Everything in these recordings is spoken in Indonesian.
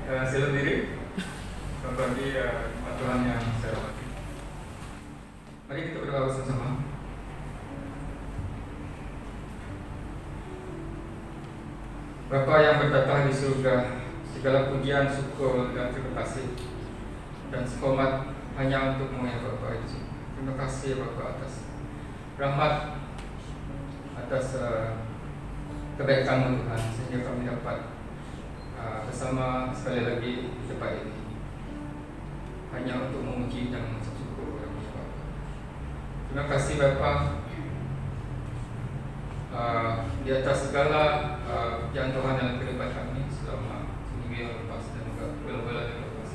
Sila diri bagi Tuhan yang saya hormati. Mari kita berdoa bersama. Bapa yang bertata di surga, segala pujian, syukur dan terima kasih dan hormat hanya untuk-Mu ya Bapa itu. Terima kasih Bapa atas rahmat, atas kebaikan-Mu Tuhan, sehingga kami dapat bersama sekali lagi di tempat ini hanya untuk memuji dan mengucap syukur kepada Bapa. Terima kasih Bapa di atas segala pekerjaan Tuhan dalam kehidupan kami selama seminggu yang lepas dan juga bulan-bulan yang lepas.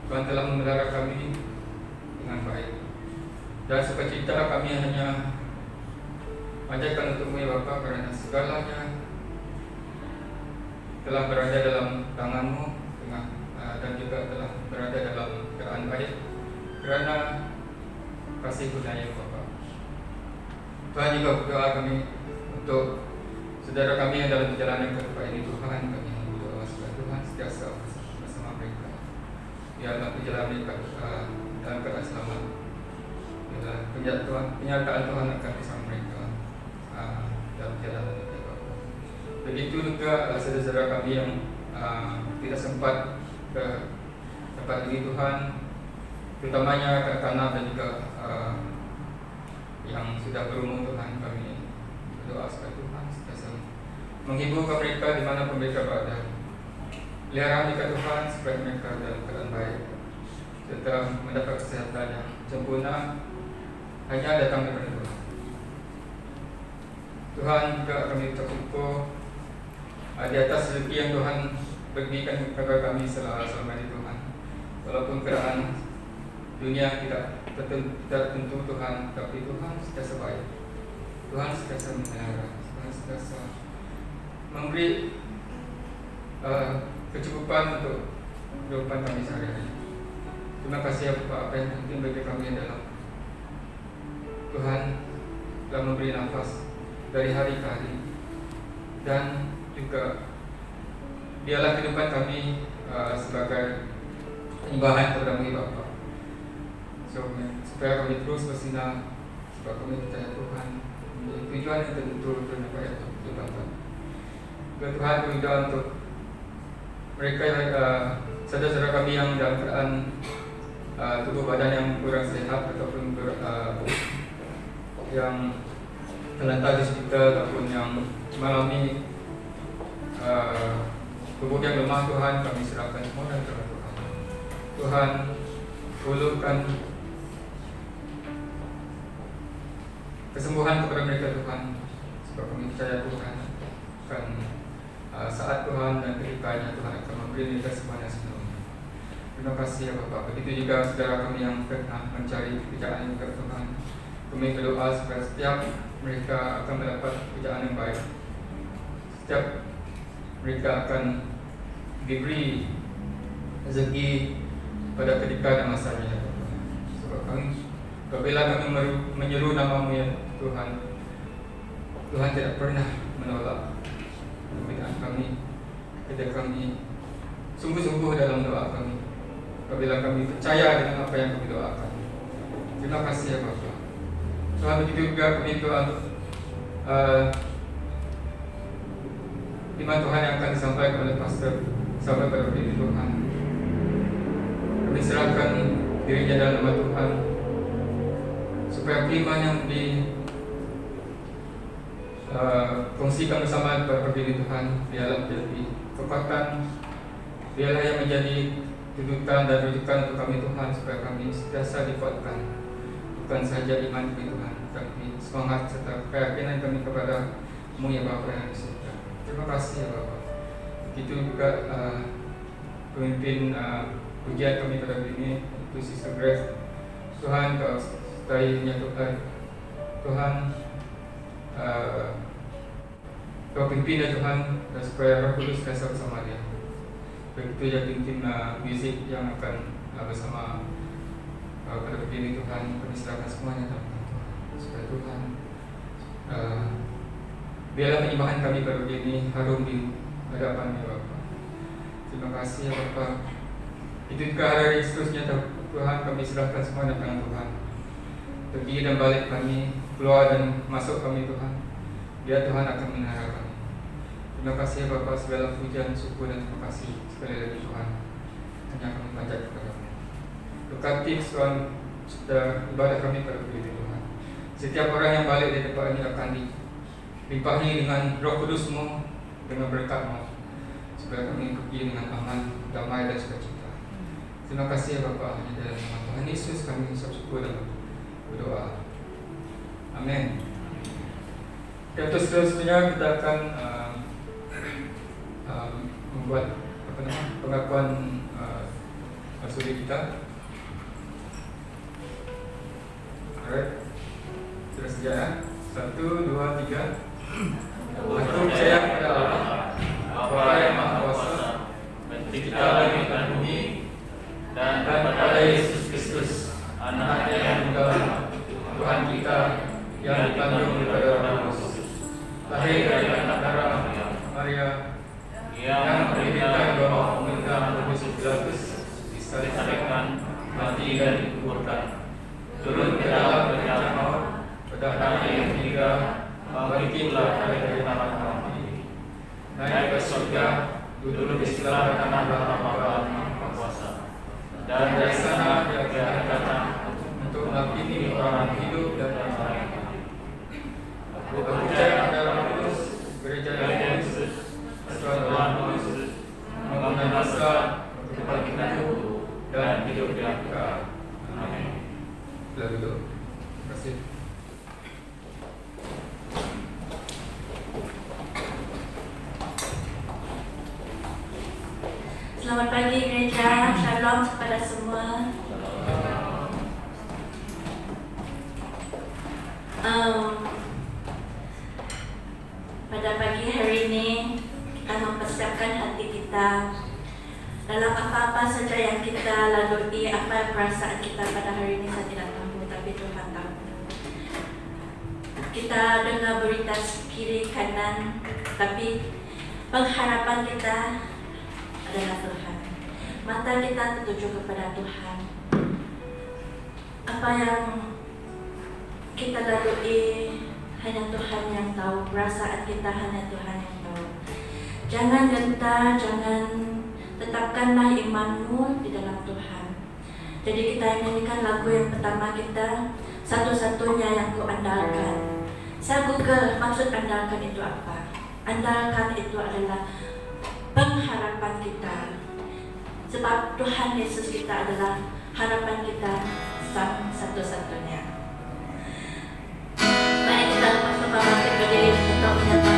Tuhan telah memelihara kami dengan baik dan sukacita kami hanya panjatkan untuk-Mu ya Bapa, karena segalanya telah berada dalam tangan-Mu dan juga telah berada dalam keadaan baik kerana kasih karunia Bapa. Tuhan juga berdoa kami untuk saudara kami yang dalam perjalanan ke tempat ini. Tuhan, kami berdoa supaya Tuhan sentiasa bersama mereka, biarlah perjalanan mereka dalam keadaan selamat. Biarlah penyataan Tuhan akan bersama mereka dalam perjalanan mereka. Begitu juga saudara-saudara kami yang tidak sempat ke tempat ini Tuhan, terutamanya kanak-kanak dan juga yang sudah berumur Tuhan, kami berdoa supaya Tuhan sentiasa menghibur mereka di mana pun mereka berada. Pelihara mereka Tuhan supaya mereka dalam keadaan baik serta mendapat kesehatan yang sempurna hanya datang daripada Tuhan. Tuhan juga kami bersyukur di atas rezeki yang Tuhan berikan kepada kami selama ini Tuhan. Walaupun keadaan dunia tidak tentu Tuhan, tapi Tuhan sentiasa baik. Tuhan sentiasa memelihara, Tuhan sentiasa memberi kecukupan untuk kehidupan kami sehari-hari. Terima kasih apa yang penting bagi kami adalah Tuhan telah memberi nafas dari hari ke hari, dan juga biarlah kehidupan kami sebagai penyembahan kepada-Mu ya Bapa. Supaya kami terus bersinar, supaya kami percaya Tuhan tujuan yang tentu tercapai untuk kehidupan kami. Tuhan berdoa untuk mereka yang saudara-saudara kami yang dalam keadaan tubuh badan yang kurang sehat ataupun yang terlantar di hospital ataupun yang mengalami tubuh yang lemah Tuhan, kami serahkan semua dalam tangan Tuhan. Tuhan, ulurkan kesembuhan kepada mereka Tuhan, sebab kami percaya Tuhan akan saat Tuhan dan ketikanya Tuhan akan memberi mereka semua yang sepenuhnya. Terima kasih ya Bapak. Begitu juga saudara kami yang pernah mencari pekerjaan juga Tuhan, kami berdoa supaya setiap mereka akan mendapat pekerjaan yang baik. Setiap mereka akan diberi rezeki pada ketika dan masanya ya Tuhan. Sebab kami, apabila kami menyeru nama-Mu ya Tuhan, Tuhan tidak pernah menolak permintaan kami ketika kami sungguh-sungguh dalam doa kami, apabila kami percaya dengan apa yang kami doakan. Terima kasih ya Bapak. Tuhan, begitu juga kami doa firman Tuhan yang akan disampaikan oleh pastor sampai pada hari ini Tuhan. Kami serahkan dirinya dalam nama Tuhan, supaya firman yang kongsikan bersama pada hari ini Tuhan, biarlah menjadi kekuatan, biarlah yang menjadi tuntutan dan rujukan untuk kami Tuhan, supaya kami sentiasa dikuatkan, bukan saja iman kami Tuhan, tapi semangat serta keyakinan kami kepada-Mu ya Bapa yang di surga. Terima kasih ya Bapak. Begitu juga pemimpin pujian kami pada hari ini, itu Sister Grace. Tuhan, Kau sertai-Nya Tuhan. Tuhan, Kau pimpin ya Tuhan, dan supaya Roh Kudus kuasa bersama dia. Begitu ya tim musik yang akan bersama pada hari ini Tuhan, kami serahkan semuanya dalam tangan Tuhan. Supaya Tuhan biarlah penyembahan kami pada hari ini harum di hadapan-Mu Bapa. Terima kasih ya Bapa. Itu juga hari seterusnya Tuhan, kami serahkan semua dalam tangan Tuhan. Pergi dan balik kami, keluar dan masuk kami Tuhan. Biar Tuhan akan memelihara kami. Terima kasih ya Bapa, segala pujian, syukur dan terima kasih sekali lagi Tuhan. Hanya kami panjat kepada-Mu. Berkati Tuhan ibadah kami pada pagi ini Tuhan. Setiap orang yang balik dari tempat ini akan dilimpahi dengan Roh Kudus-Mu, dengan berkat-Mu, supaya kami pergi dengan aman, damai dan sukacita. Terima kasih ya Bapa, hanya dalam nama Tuhan Yesus kami mengucap syukur dan berdoa. Amin. Dan terus seterusnya kita akan membuat pengakuan suri kita. Alright, sudah sedia ya? 1, 2, 3. Aku percaya kepada Allah, Bapa yang Maha Kuasa, Pencipta langit dan bumi, dan kepada Yesus Kristus, Anak yang tunggal, Tuhan kita yang dikandung daripada Roh Kudus, lahir dari anak darah Maria, yang menderita di bawah pemerintahan Pontius Pilatus, disalibkan, mati dan dikuburkan, turun ke dalam kerajaan maut, pada hari yang ketiga bangkitlah dari antara mati, naik ke surga, duduk di sebelah kanan Bapa yang Maha Kuasa, dan dari sana dia akan datang untuk menghakimi orang hidup dan orang mati. Aku percaya pada Roh Kudus, gereja yang kudus, persekutuan kudus, pengampunan dosa, kebangkitan tubuh, dan hidup yang kekal. Amin. Sila duduk. Terima kasih. Selamat pagi gereja, shalom kepada semua. Pada pagi hari ini kita mempersiapkan hati kita dalam apa-apa saja yang kita lalui, apa perasaan kita pada hari ini saya tidak tahu, tapi Tuhan tahu. Kita dengar berita kiri kanan, tapi pengharapan kita adalah Tuhan. Mata kita tertuju kepada Tuhan. Apa yang kita lalui hanya Tuhan yang tahu, perasaan kita hanya Tuhan yang tahu. Jangan gentar, jangan, tetapkanlah imanmu di dalam Tuhan. Jadi kita nyanyikan lagu yang pertama kita, satu-satunya yang ku andalkan. Saya Google maksud andalkan itu apa. Andalkan itu adalah pengharapan kita. Sebab Tuhan Yesus kita adalah harapan kita satu-satunya. Mari kita bersama bangkit berdiri untuk menyatakan.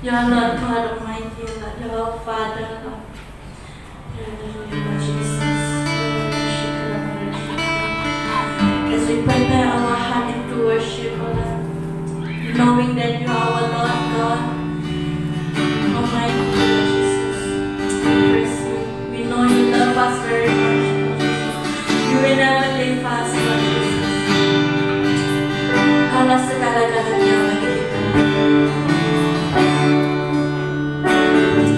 Dear Lord God Almighty, Lord, our Father, Lord. Hallelujah, Jesus. As we prepare our heart into worship, Lord, knowing that you are our Lord God Almighty, Lord Jesus. We praise you. We know you love us very much, Lord Jesus. You will never leave us, Lord Jesus. Kaulah segala-galanya bagi kita. Yes,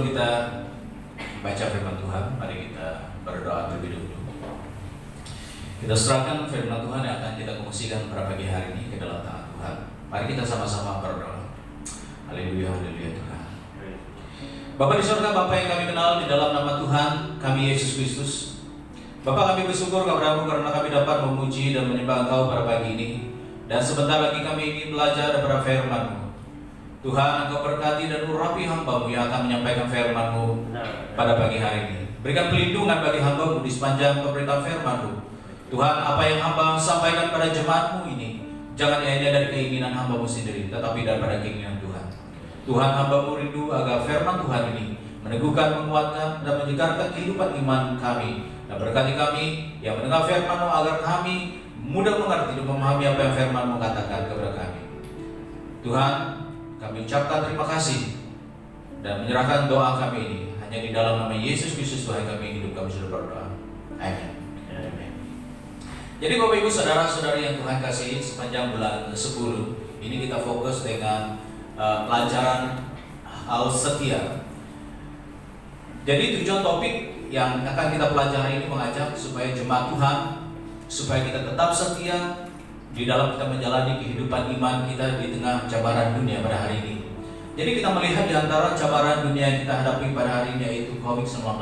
sebelum kita baca firman Tuhan, mari kita berdoa terlebih dahulu. Kita serahkan firman Tuhan yang akan kita kongsikan pada pagi hari ini ke dalam tangan Tuhan. Mari kita sama-sama berdoa. Haleluya, haleluya Tuhan. Bapa di surga, Bapa yang kami kenal, di dalam nama Tuhan kami Yesus Kristus. Bapa, kami bersyukur kepadamu karena kami dapat memuji dan menyembah Engkau pada pagi ini. Dan sebentar lagi kami ingin belajar daripada firman-Mu. Tuhan, Engkau berkati dan urapi hamba-Mu yang akan menyampaikan firman-Mu pada pagi hari ini. Berikan pelindungan bagi hamba-Mu di sepanjang pemberitaan firman-Mu. Tuhan, apa yang hamba sampaikan pada jemaat-Mu ini, jangan hanya dari keinginan hamba-Mu sendiri, tetapi daripada keinginan Tuhan. Tuhan, hamba-Mu rindu agar firman Tuhan ini meneguhkan, menguatkan, dan menyegarkan kehidupan iman kami. Dan berkati kami yang mendengar firman-Mu agar kami mudah mengerti dan memahami apa yang firman-Mu katakan kepada kami. Tuhan, kami ucapkan terima kasih dan menyerahkan doa kami ini hanya di dalam nama Yesus Kristus Tuhan kami hidup, kami sudah berdoa. Amin. Jadi Bapak Ibu Saudara-saudari yang Tuhan kasihi, sepanjang bulan 10 ini kita fokus dengan pelajaran hal setia. Jadi tujuan topik yang akan kita pelajari ini mengajak supaya jemaat Tuhan, supaya kita tetap setia di dalam kita menjalani kehidupan iman kita di tengah cabaran dunia pada hari ini. Jadi kita melihat di antara cabaran dunia yang kita hadapi pada hari ini, yaitu COVID-19,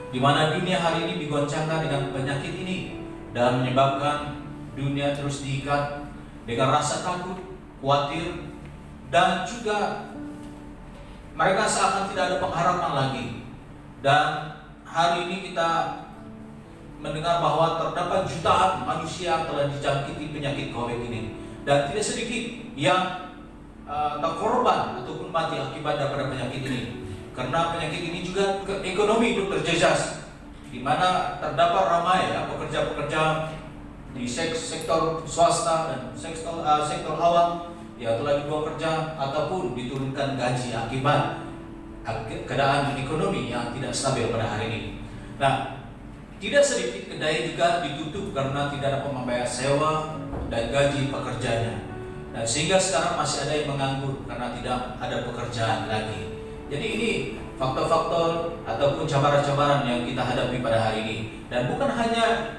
di mana dunia hari ini digoncangkan dengan penyakit ini dan menyebabkan dunia terus diikat dengan rasa takut, khawatir, dan juga mereka seakan tidak ada pengharapan lagi. Dan hari ini kita mendengar bahwa terdapat jutaan manusia yang telah dijangkiti penyakit COVID ini, dan tidak sedikit yang terkorban ataupun mati akibat daripada penyakit ini. Karena penyakit ini juga ekonomi itu terjejas, di mana terdapat ramai pekerja-pekerja di sektor swasta dan sektor awam yang telah dibuang kerja ataupun diturunkan gaji akibat keadaan ekonomi yang tidak stabil pada hari ini. Nah, tidak sedikit kedai juga ditutup karena tidak dapat membayar sewa dan gaji pekerjanya. Dan sehingga sekarang masih ada yang menganggur karena tidak ada pekerjaan lagi. Jadi ini faktor-faktor ataupun cabaran-cabaran yang kita hadapi pada hari ini. Dan bukan hanya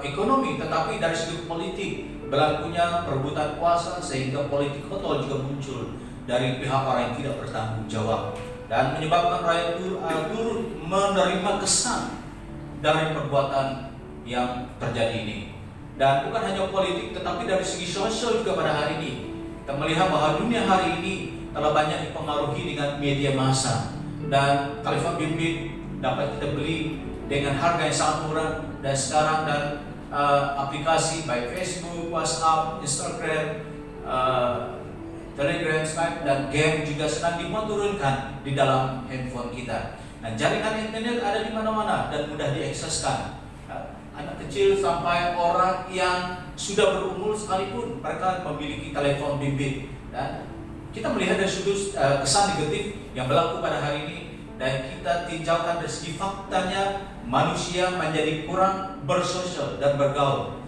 ekonomi, tetapi dari segi politik berlakunya perebutan kuasa, sehingga politik kotor juga muncul dari pihak orang yang tidak bertanggung jawab dan menyebabkan rakyat turut menerima kesan dari perbuatan yang terjadi ini. Dan bukan hanya politik, tetapi dari segi sosial juga pada hari ini kita melihat bahwa dunia hari ini telah banyak dipengaruhi dengan media massa, dan telefon bimbit dapat kita beli dengan harga yang sangat murah. Dan sekarang aplikasi baik Facebook, WhatsApp, Instagram, Telegram, Skype, dan game juga sedang diturunkan di dalam handphone kita. Nah, jaringan internet ada di mana-mana dan mudah diakseskan. Anak kecil sampai orang yang sudah berumur sekalipun mereka memiliki telepon bimbit. Dan kita melihat dari sudut kesan negatif yang berlaku pada hari ini, dan kita tinjaukan dari segi faktanya manusia menjadi kurang bersosial dan bergaul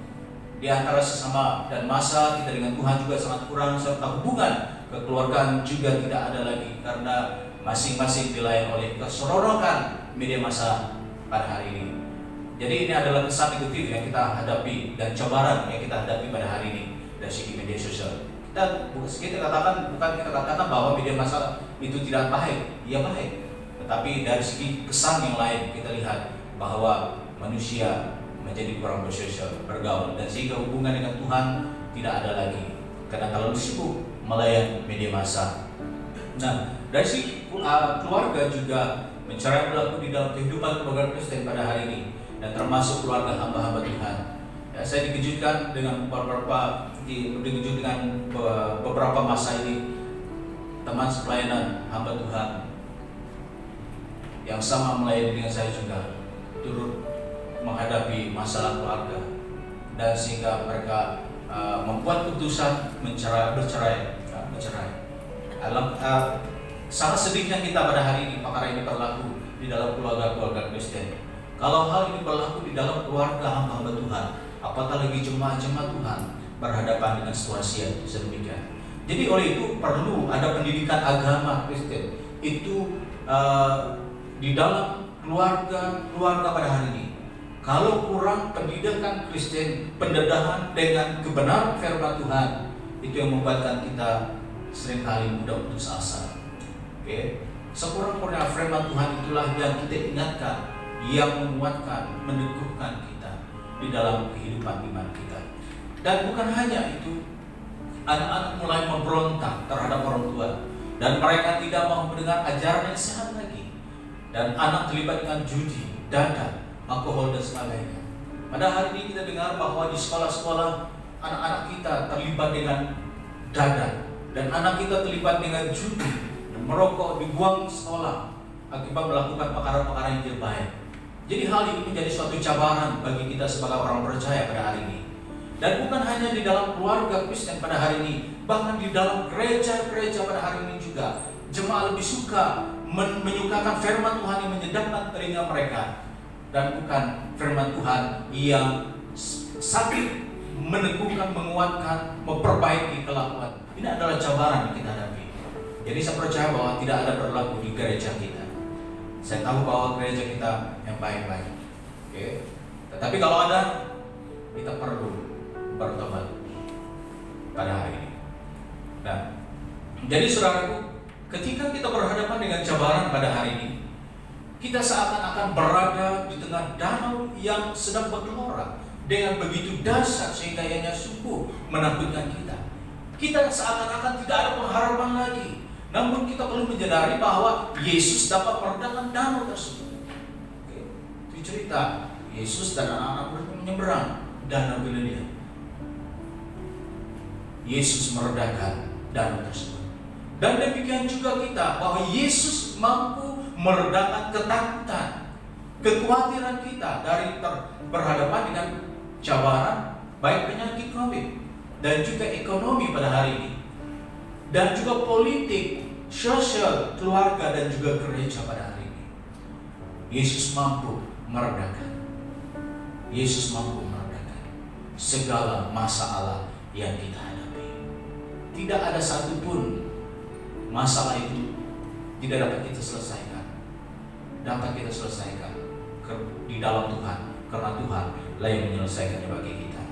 di antara sesama, dan masa kita dengan Tuhan juga sangat kurang, serta hubungan kekeluargaan juga tidak ada lagi karena masing-masing dilayani oleh keserorokan media massa pada hari ini. Jadi ini adalah kesan negatif yang kita hadapi dan cabaran yang kita hadapi pada hari ini dari segi media sosial. Kita katakan bahwa media massa itu tidak baik, iya baik. Tetapi dari segi kesan yang lain kita lihat bahwa manusia menjadi kurang bersosial, bergaul, dan sehingga hubungan dengan Tuhan tidak ada lagi karena terlalu sibuk melayani media massa. Nah, dari segi keluarga juga mencerai berlaku di dalam kehidupan keluarga Kristen pada hari ini, dan termasuk keluarga hamba-hamba Tuhan. Ya, saya dikejutkan dengan beberapa masa ini, teman sepelayanan hamba Tuhan yang sama melayani dengan saya juga turut menghadapi masalah keluarga, dan sehingga mereka membuat keputusan bercerai. Sangat sedihnya kita pada hari ini perkara ini berlaku di dalam keluarga Kristen. Kalau hal ini berlaku di dalam keluarga hamba-hamba Tuhan, apatah lagi jemaat-jemaat Tuhan berhadapan dengan situasi yang sedemikian. Jadi oleh itu perlu ada pendidikan agama Kristen itu di dalam keluarga pada hari ini, kalau kurang pendidikan Kristen, pendedahan dengan kebenaran firman Tuhan, itu yang membuatkan kita seringkali mudah putus asa. Oke, sekurang-kurangnya firman Tuhan itulah yang kita ingatkan, yang menguatkan, meneguhkan kita di dalam kehidupan iman kita. Dan bukan hanya itu, anak-anak mulai memberontak terhadap orang tua, dan mereka tidak mau mendengar ajaran yang sehat lagi. Dan anak terlibat dengan judi, dadah, alkohol dan sebagainya. Pada hari ini kita dengar bahwa di sekolah-sekolah anak-anak kita terlibat dengan dadah, dan anak kita terlibat dengan judi, dan merokok, dibuang sekolah akibat melakukan perkara-perkara yang tidak baik. Jadi hal ini menjadi suatu cabaran bagi kita sebagai orang percaya pada hari ini. Dan bukan hanya di dalam keluarga Kristen pada hari ini, bahkan di dalam gereja-gereja pada hari ini juga, jemaat lebih suka menyukakan firman Tuhan yang menyedapkan telinga mereka, dan bukan firman Tuhan yang sakit, meneguhkan, menguatkan, memperbaiki kelakuan. Ini adalah cabaran yang kita hadapi. Jadi saya percaya bahwa tidak ada berlaku di gereja kita. Saya tahu bahwa gereja kita yang baik-baik. Oke. Tetapi kalau ada, kita perlu bertobat pada hari ini. Nah, jadi saudaraku, ketika kita berhadapan dengan cabaran pada hari ini, kita seakan-akan berada di tengah danau yang sedang bergelora dengan begitu dahsyat sehingga ianya sungguh menakutkan kita. Kita seakan-akan tidak ada pengharapan lagi. Namun kita perlu menyadari bahwa Yesus dapat meredakan danau tersebut. Oke. Itu cerita Yesus dan anak-anak menyeberang danau Galilea. Yesus meredakan danau tersebut. Dan demikian juga kita, bahwa Yesus mampu meredakan ketakutan, kekhawatiran kita dari berhadapan dengan cabaran, baik penyakit COVID dan juga ekonomi pada hari ini, dan juga politik, sosial, keluarga, dan juga gereja pada hari ini. Yesus mampu meredakan. Yesus mampu meredakan segala masalah yang kita hadapi. Tidak ada satupun masalah itu tidak dapat kita selesaikan. Dapat kita selesaikan di dalam Tuhan, karena Tuhan lah yang menyelesaikannya bagi kita.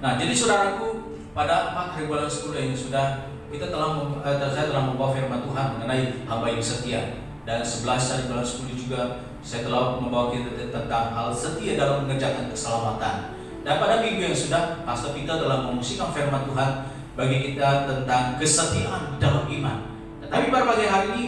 Nah, jadi saudaraku, pada 4 hari bulan 10 yang sudah saya telah membawa firman Tuhan mengenai hamba yang setia, dan 11 hari bulan 10 juga saya telah membawa kita tentang hal setia dalam mengerjakan keselamatan. Dan pada minggu yang sudah, Pastor Peter telah mengungsikan firman Tuhan bagi kita tentang kesetiaan dalam iman. Tetapi pada pagi hari ini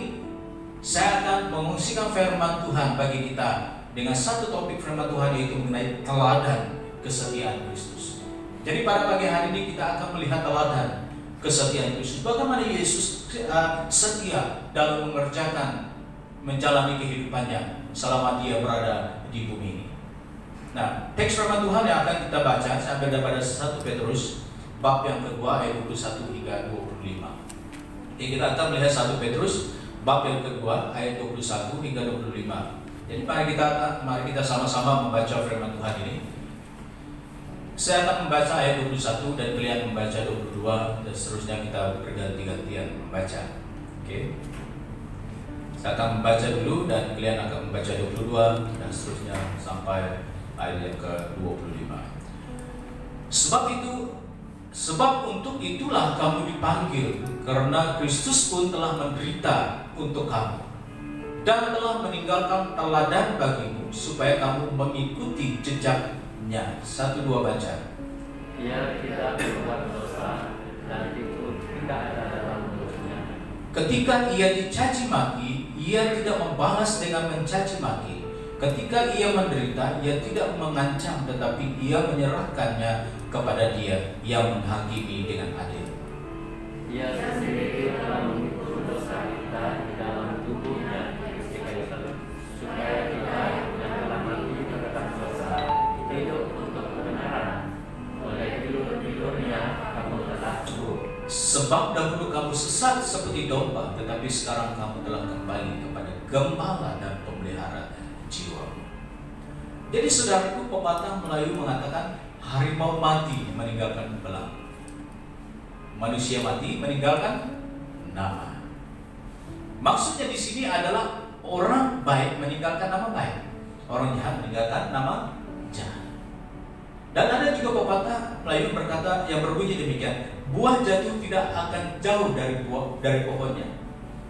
saya akan mengungsikan firman Tuhan bagi kita dengan satu topik firman Tuhan, yaitu mengenai teladan kesetiaan Kristus. Jadi pada pagi hari ini kita akan melihat teladan kesetiaan Kristus. Bagaimana Yesus setia dalam menjalani kehidupannya selama dia berada di bumi ini. Nah, teks firman Tuhan yang akan kita baca sampai daripada 1 Petrus bab yang kedua ayat 21 hingga 25. Jadi kita akan melihat 1 Petrus bab yang kedua ayat 21 hingga 25. Jadi mari kita sama-sama membaca firman Tuhan ini. Saya akan membaca ayat 21 dan kalian membaca 22, dan seterusnya kita berganti-gantian membaca. Oke. Saya akan membaca dulu dan kalian akan membaca 22 dan seterusnya sampai ayat yang ke-25. Sebab untuk itulah kamu dipanggil, karena Kristus pun telah menderita untuk kamu dan telah meninggalkan teladan bagimu, supaya kamu mengikuti jejaknya. 1, 2 baca. Ia tidak berbuat dosa dan tidak ada dalam mulutnya. Ketika ia dicaci maki, ia tidak membalas dengan mencaci maki. Ketika ia menderita, ia tidak mengancam, tetapi ia menyerahkannya kepada Dia yang menghakimi dengan adil. Ia sendiri telah memikul dosa kita di dalam tubuhnya ketika itu, supaya kita yang telah mati terhadap dosa hidup untuk kebenaran. Oleh tidur-tidurnya kamu telah sembuh. Sebab dahulu kamu sesat seperti domba, tetapi sekarang kamu telah kembali kepada Gembala dan Pemelihara jiwa. Jadi saudaraku, pepatah Melayu mengatakan harimau mati meninggalkan belang, manusia mati meninggalkan nama. Maksudnya di sini adalah orang baik meninggalkan nama baik, orang jahat meninggalkan nama jahat. Dan ada juga pepatah Melayu berkata yang berbunyi demikian, buah jatuh tidak akan jauh dari pohonnya.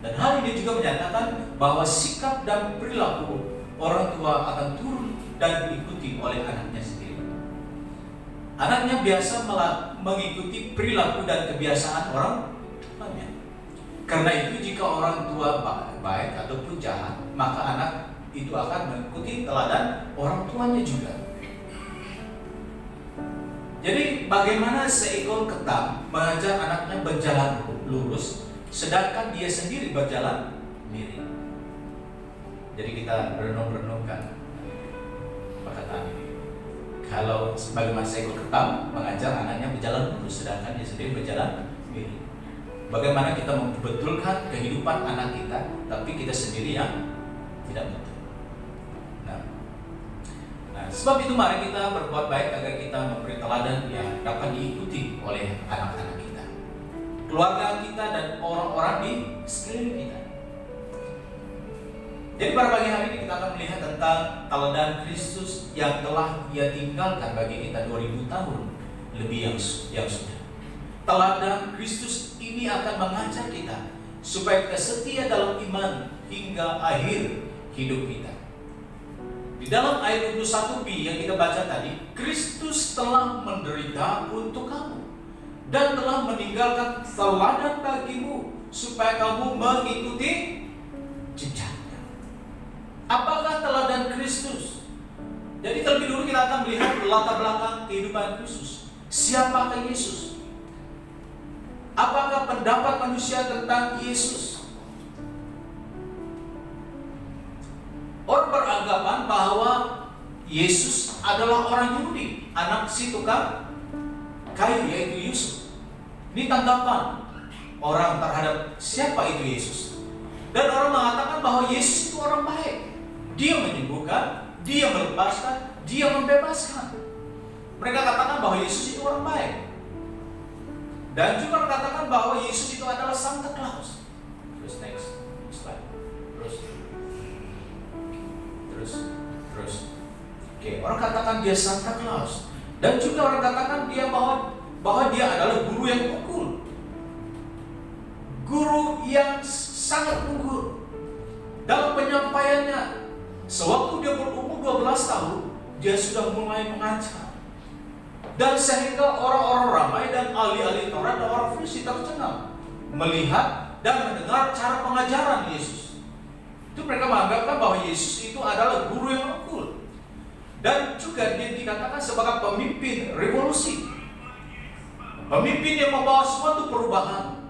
Dan hal ini juga menyatakan bahwa sikap dan perilaku orang tua akan turun dan diikuti oleh anaknya sendiri. Anaknya biasa mengikuti perilaku dan kebiasaan orang tuanya. Karena itu jika orang tua baik ataupun jahat, maka anak itu akan mengikuti teladan orang tuanya juga. Jadi bagaimana seekor ketam mengajar anaknya berjalan lurus, sedangkan dia sendiri berjalan miring. Jadi kita renung-renungkan perkataan ini. Kalau bagaimana seekor ketam mengajar anaknya berjalan lurus, sedangkan dia sendiri berjalan miring. Bagaimana kita membetulkan kehidupan anak kita, tapi kita sendiri yang tidak betul. Nah, sebab itu mari kita berbuat baik agar kita memberi teladan yang dapat diikuti oleh anak-anak kita, keluarga kita, dan orang-orang di sekeliling kita. Jadi pada pagi hari ini kita akan melihat tentang teladan Kristus yang telah Dia tinggalkan bagi kita 2000 tahun lebih yang sudah. Teladan Kristus ini akan mengajar kita supaya kita setia dalam iman hingga akhir hidup kita. Di dalam ayat 21b yang kita baca tadi, Kristus telah menderita untuk kamu dan telah meninggalkan teladan bagimu supaya kamu mengikuti jejaknya. Apakah teladan Kristus? Jadi terlebih dulu kita akan melihat latar belakang kehidupan Kristus. Siapakah Yesus? Apakah pendapat manusia tentang Yesus? Orang beranggapan bahwa Yesus adalah orang Yahudi, anak si tukang kayu, yaitu Yusuf. Ini tanggapan orang terhadap siapa itu Yesus. Dan orang mengatakan bahwa Yesus itu orang baik. Dia menyembuhkan, Dia melepaskan, Dia membebaskan. Mereka katakan bahwa Yesus itu orang baik. Dan juga mengatakan bahwa Yesus itu adalah Santa Claus. Terus next slide. Terus. Oke, orang katakan dia Santa Claus. Dan juga orang katakan dia bahwa dia adalah guru yang unggul. Guru yang sangat unggul dalam penyampaiannya. Sewaktu dia berumur 12 tahun, dia sudah mulai mengajar. Dan sehingga orang-orang ramai dan ahli-ahli Taurat dan orang Farisi tercengang melihat dan mendengar cara pengajaran Yesus. Itu mereka menganggapkan bahwa Yesus itu adalah guru yang unggul. Dan juga dia dikatakan sebagai pemimpin revolusi. Pemimpin yang membawa suatu perubahan.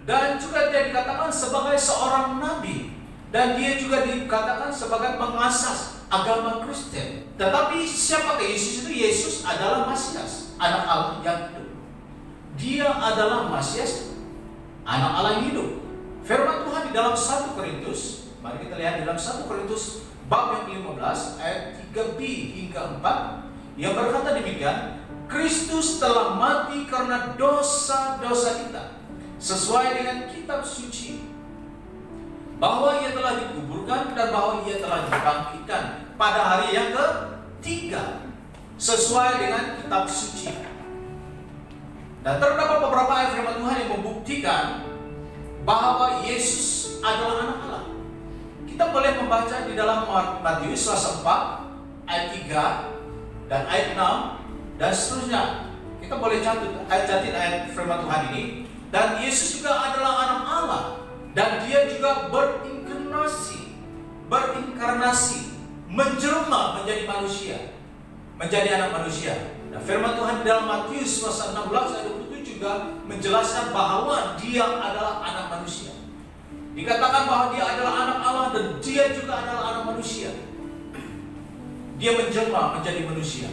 Dan juga dia dikatakan sebagai seorang nabi. Dan dia juga dikatakan sebagai pengasas agama Kristen. Tetapi siapakah Yesus itu? Yesus adalah Masias, anak Allah yang hidup. Dia adalah Masias, anak Allah yang hidup. Firman Tuhan di dalam 1 Korintus, mari kita lihat di dalam 1 Korintus bab yang ke-15 ayat 3b hingga 4 yang berkata demikian, Kristus telah mati karena dosa-dosa kita sesuai dengan kitab suci, bahwa Ia telah dikuburkan dan bahwa Ia telah dibangkitkan pada hari yang ketiga sesuai dengan kitab suci. Dan terdapat beberapa ayat firman Tuhan yang membuktikan bahwa Yesus adalah anak Allah. Kita boleh membaca di dalam Matius pasal 4 ayat 3 dan ayat 6 dan seterusnya. Kita boleh catat ayat firman Tuhan ini. Dan Yesus juga adalah anak Allah, dan Dia juga berinkarnasi, menjelma menjadi manusia, menjadi anak manusia. Nah, firman Tuhan di dalam Matius pasal 16 ayat 27 juga menjelaskan bahwa Dia adalah anak manusia. Dikatakan bahwa Dia adalah anak Allah dan Dia juga adalah anak manusia. Dia menjelma menjadi manusia.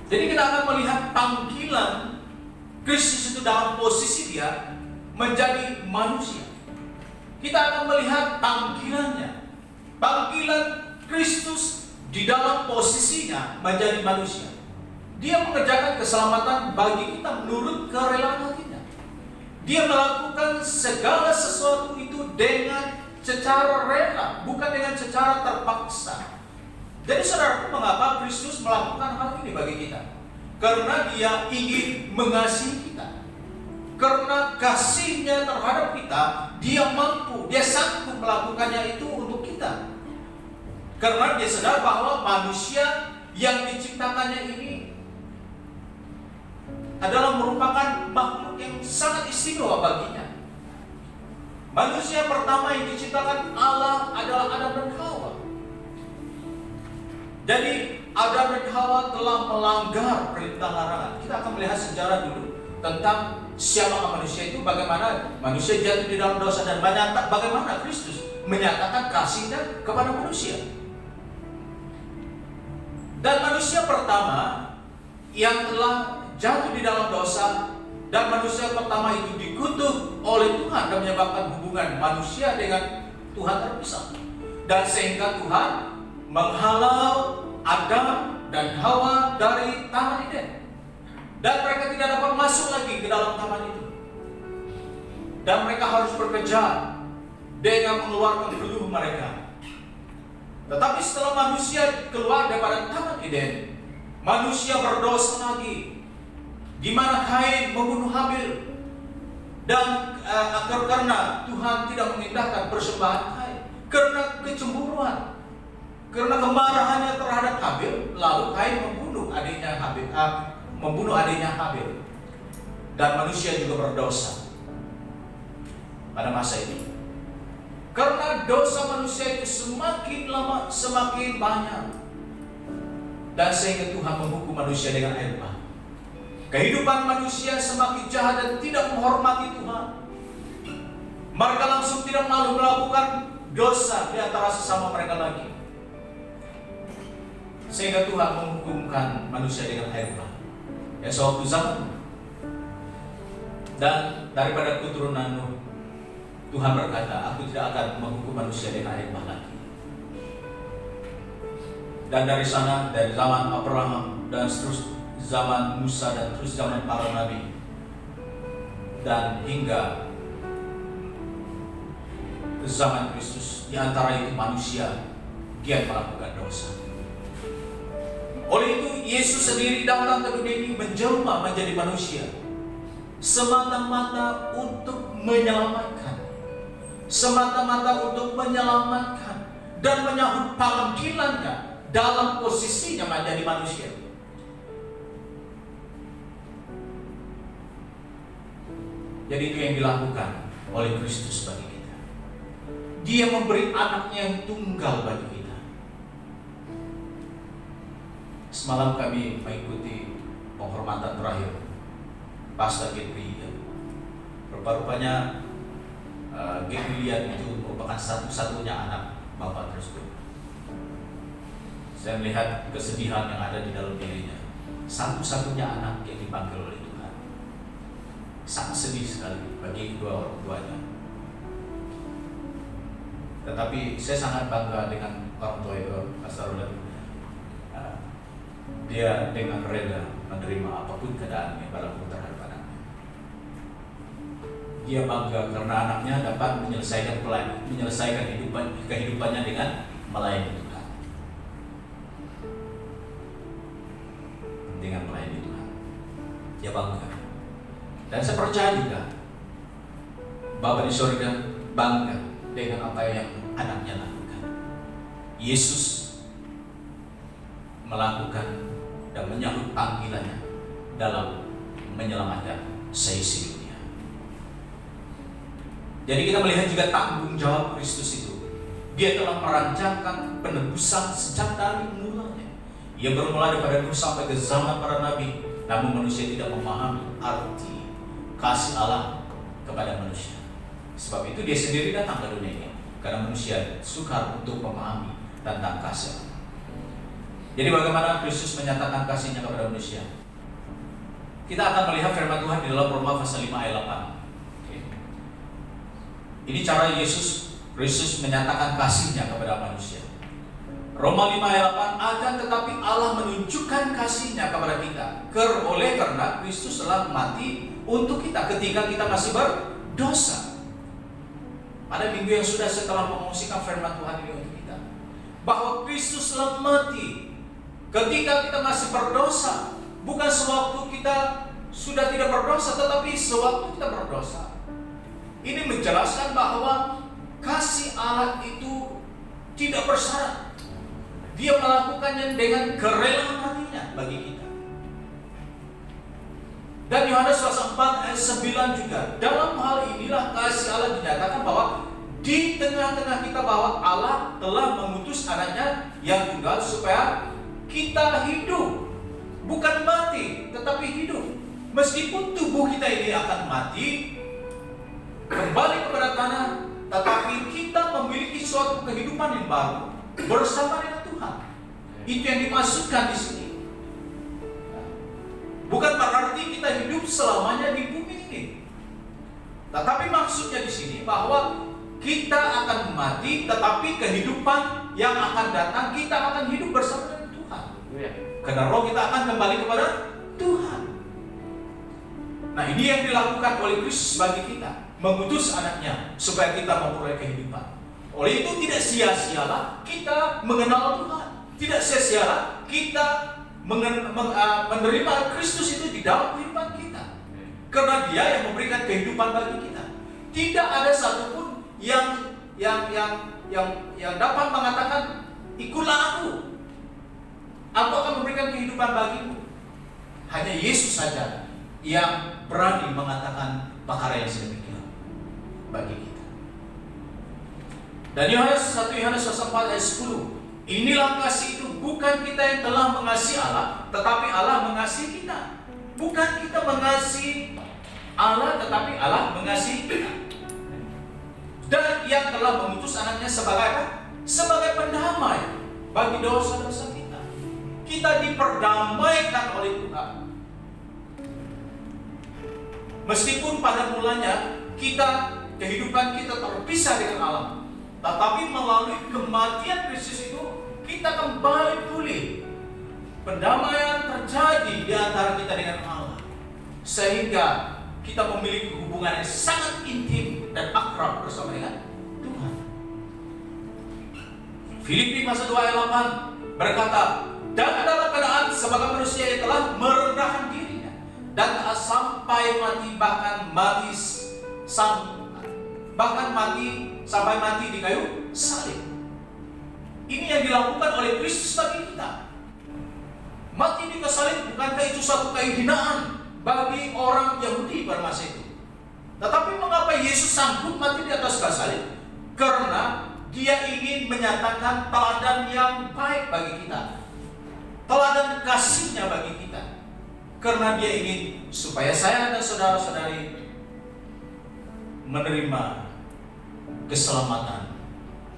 Jadi kita akan melihat panggilan Kristus itu dalam posisi Dia menjadi manusia. Kita akan melihat panggilannya, panggilan Kristus di dalam posisinya menjadi manusia. Dia mengerjakan keselamatan bagi kita menurut kerelaan hatinya. Dia melakukan segala sesuatu itu dengan secara rela, bukan dengan secara terpaksa. Jadi saudara, mengapa Kristus melakukan hal ini bagi kita? Karena Dia ingin mengasihi kita. Karena kasihnya terhadap kita, Dia mampu, Dia sanggup melakukannya itu untuk kita. Karena Dia sadar bahwa manusia yang diciptakannya ini adalah merupakan makhluk yang sangat istimewa baginya. Manusia pertama yang diciptakan Allah adalah Adam dan Hawa. Jadi Adam dan Hawa telah melanggar perintah larangan. Kita akan melihat sejarah dulu tentang siapa manusia itu, bagaimana manusia jatuh di dalam dosa, dan bagaimana Kristus menyatakan kasihnya kepada manusia. Dan manusia pertama yang telah jatuh di dalam dosa, dan manusia pertama itu dikutuk oleh Tuhan dan menyebabkan hubungan manusia dengan Tuhan terpisah. Dan sehingga Tuhan menghalau Adam dan Hawa dari Taman Eden, dan mereka tidak dapat masuk lagi ke dalam taman itu. Dan mereka harus bekerja dengan mengeluarkan geluh mereka. Tetapi setelah manusia keluar daripada Taman Eden, manusia berdosa lagi, di mana Kain membunuh Habil. Dan karena Tuhan tidak mengindahkan persembahan Kain, karena kecemburuan, karena kemarahannya terhadap Habil, lalu Kain membunuh adiknya Habil. Dan manusia juga berdosa pada masa ini. Karena dosa manusia itu semakin lama semakin banyak, dan sehingga Tuhan menghukum manusia dengan air bah. Kehidupan manusia semakin jahat dan tidak menghormati Tuhan. Mereka langsung tidak malu melakukan dosa di antara sesama mereka lagi, sehingga Tuhan menghukumkan manusia dengan air bah. Ya, suatu zaman. Dan daripada keturunan Nuh, Tuhan berkata, aku tidak akan menghukum manusia dengan air bah lagi. Dan dari sana, dari zaman Abraham dan terus zaman Musa dan terus zaman para nabi, dan hingga zaman Kristus, di antara itu manusia giat melakukan dosa. Oleh itu Yesus sendiri datang ke dunia ini menjelma menjadi manusia, semata-mata untuk menyelamatkan, dan menyambut panggilannya dalam posisinya menjadi manusia. Jadi itu yang dilakukan oleh Kristus bagi kita. Dia memberi anaknya yang tunggal bagi kita. Semalam kami mengikuti penghormatan terakhir Pastor Gabriel. Rupa-rupanya Gabriel itu merupakan satu-satunya anak Bapak tersebut. Saya melihat kesedihan yang ada di dalam dirinya. Satu-satunya anak yang dipanggil oleh Tuhan. Sangat sedih sekali bagi kedua orang tuanya. Tetapi saya sangat bangga dengan orang tua itu, Pastor Roland. Dia dengan rela menerima apapun keadaannya dalam terhadap anaknya. Dia bangga karena anaknya dapat menyelesaikan kehidupannya dengan melayani Tuhan. Dengan melayani Tuhan, dia bangga. Dan saya percaya juga Bapa di surga bangga dengan apa yang anaknya lakukan. Yesus melakukan dan menyambut panggilannya dalam menyelamatkan seisi dunia. Jadi kita melihat juga tanggung jawab Kristus itu. Dia telah merancangkan penebusan sejak dari mulanya. Ia bermula daripada Nuh sampai ke zaman para nabi, namun manusia tidak memahami arti kasih Allah kepada manusia. Sebab itu dia sendiri datang ke dunia ini, karena manusia sukar untuk memahami tentang kasih Allah. Jadi bagaimana Kristus menyatakan kasihnya kepada manusia? Kita akan melihat firman Tuhan di dalam Roma pasal 5 ayat 8. Ini cara Kristus menyatakan kasihnya kepada manusia. Roma 5 ayat 8, akan tetapi Allah menunjukkan kasih-Nya kepada kita oleh karena Kristus telah mati untuk kita ketika kita masih berdosa. Pada minggu yang sudah setelah mengungsikan firman Tuhan ini untuk kita, bahwa Kristus telah mati ketika kita masih berdosa, bukan sewaktu kita sudah tidak berdosa, tetapi sewaktu kita berdosa. Ini menjelaskan bahwa kasih Allah itu tidak bersyarat. Dia melakukannya dengan kerelaan hatinya bagi kita. Dan Yohanes pasal 4 ayat 9 juga, dalam hal inilah kasih Allah dinyatakan bahwa di tengah-tengah kita bahwa Allah telah mengutus anaknya yang tunggal supaya kita hidup, bukan mati, tetapi hidup. Meskipun tubuh kita ini akan mati, kembali kepada tanah, tetapi kita memiliki suatu kehidupan yang baru bersama dengan Tuhan. Itu yang dimaksudkan di sini. Bukan berarti kita hidup selamanya di bumi ini, tetapi maksudnya di sini bahwa kita akan mati, tetapi kehidupan yang akan datang kita akan hidup bersama dengan Tuhan. Karena roh kita akan kembali kepada Tuhan. Nah, ini yang dilakukan oleh Kristus bagi kita, mengutus anaknya supaya kita memperoleh kehidupan. Oleh itu tidak sia-sialah kita mengenal Tuhan, tidak sia-sialah kita menerima Kristus itu di dalam kehidupan kita, karena Dia yang memberikan kehidupan bagi kita. Tidak ada satupun yang dapat mengatakan ikutlah aku akan memberikan kehidupan bagimu. Hanya Yesus saja yang berani mengatakan perkara yang sedemikian bagi kita. Dan Yohanes 1 Yohanes 4 ayat 10, inilah kasih itu, bukan kita yang telah mengasihi Allah, tetapi Allah mengasihi kita. Bukan kita mengasihi Allah, tetapi Allah mengasihi kita. Dan yang telah mengutus anaknya sebagai apa? Sebagai pendamai bagi dosa-dosa kita. Kita diperdamaikan oleh Tuhan. Meskipun pada mulanya kehidupan kita terpisah dengan Allah, tetapi melalui kematian Kristus itu kita kembali pulih. Pendamaian terjadi di antara kita dengan Allah, sehingga kita memiliki hubungan yang sangat intim dan akrab bersama dengan Tuhan. Filipi pasal 2 ayat 8 berkata, dan dalam keadaan sebagai manusia yang telah merendahkan dirinya dan tak sampai mati, bahkan mati sampai mati di kayu salib. Ini yang dilakukan oleh Kristus bagi kita. Mati di kayu salib, bukankah itu suatu kehinaan bagi orang Yahudi pada masa itu? Tetapi mengapa Yesus sanggup mati di atas kayu salib? Karena Dia ingin menyatakan teladan yang baik bagi kita, teladan kasih-Nya bagi kita. Karena Dia ingin supaya saya dan saudara-saudari menerima keselamatan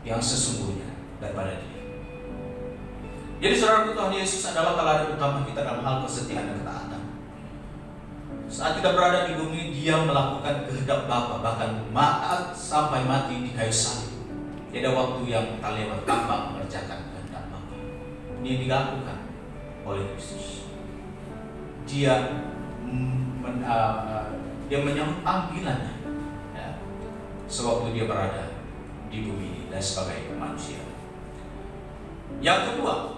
yang sesungguhnya daripada Dia. Jadi saudara, Tuhan Yesus adalah teladan utama kita dalam hal kesetiaan dan ketaatan. Saat kita berada di bumi, Dia melakukan kehendak Bapa, bahkan sampai mati di kayu salib. Tidak ada waktu yang tak lewat tanpa mengerjakan kehendak Bapa. Ini dilakukan oleh Kristus. Dia menyambut panggilannya, ya, sewaktu Dia berada di bumi ini dan sebagai manusia. Yang kedua,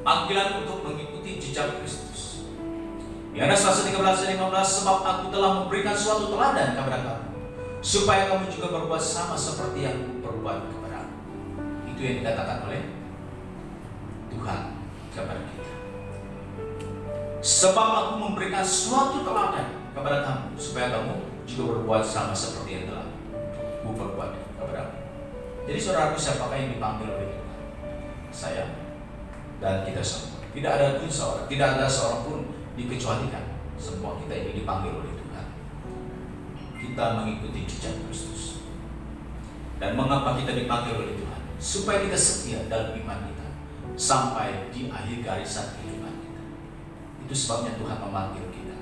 panggilan untuk mengikuti jejak Kristus. Yohanes 13:15, sebab aku telah memberikan suatu teladan kepada kamu, supaya kamu juga berbuat sama seperti yang berbuat kepada aku. Itu yang dikatakan oleh Tuhan kepada kita. Sebab aku memberikan suatu teladan kepada kamu, supaya kamu juga berbuat sama seperti yang telah aku berbuat kepada aku. Jadi saudaraku, siapakah yang dipanggil oleh Tuhan? Saya dan kita semua. Tidak ada seorang pun dikecualikan. Semua kita ini dipanggil oleh Tuhan. Kita mengikuti jejak Kristus. Dan mengapa kita dipanggil oleh Tuhan? Supaya kita setia dalam iman kita sampai di akhir garisan kehidupan kita. Itu sebabnya Tuhan memanggil kita,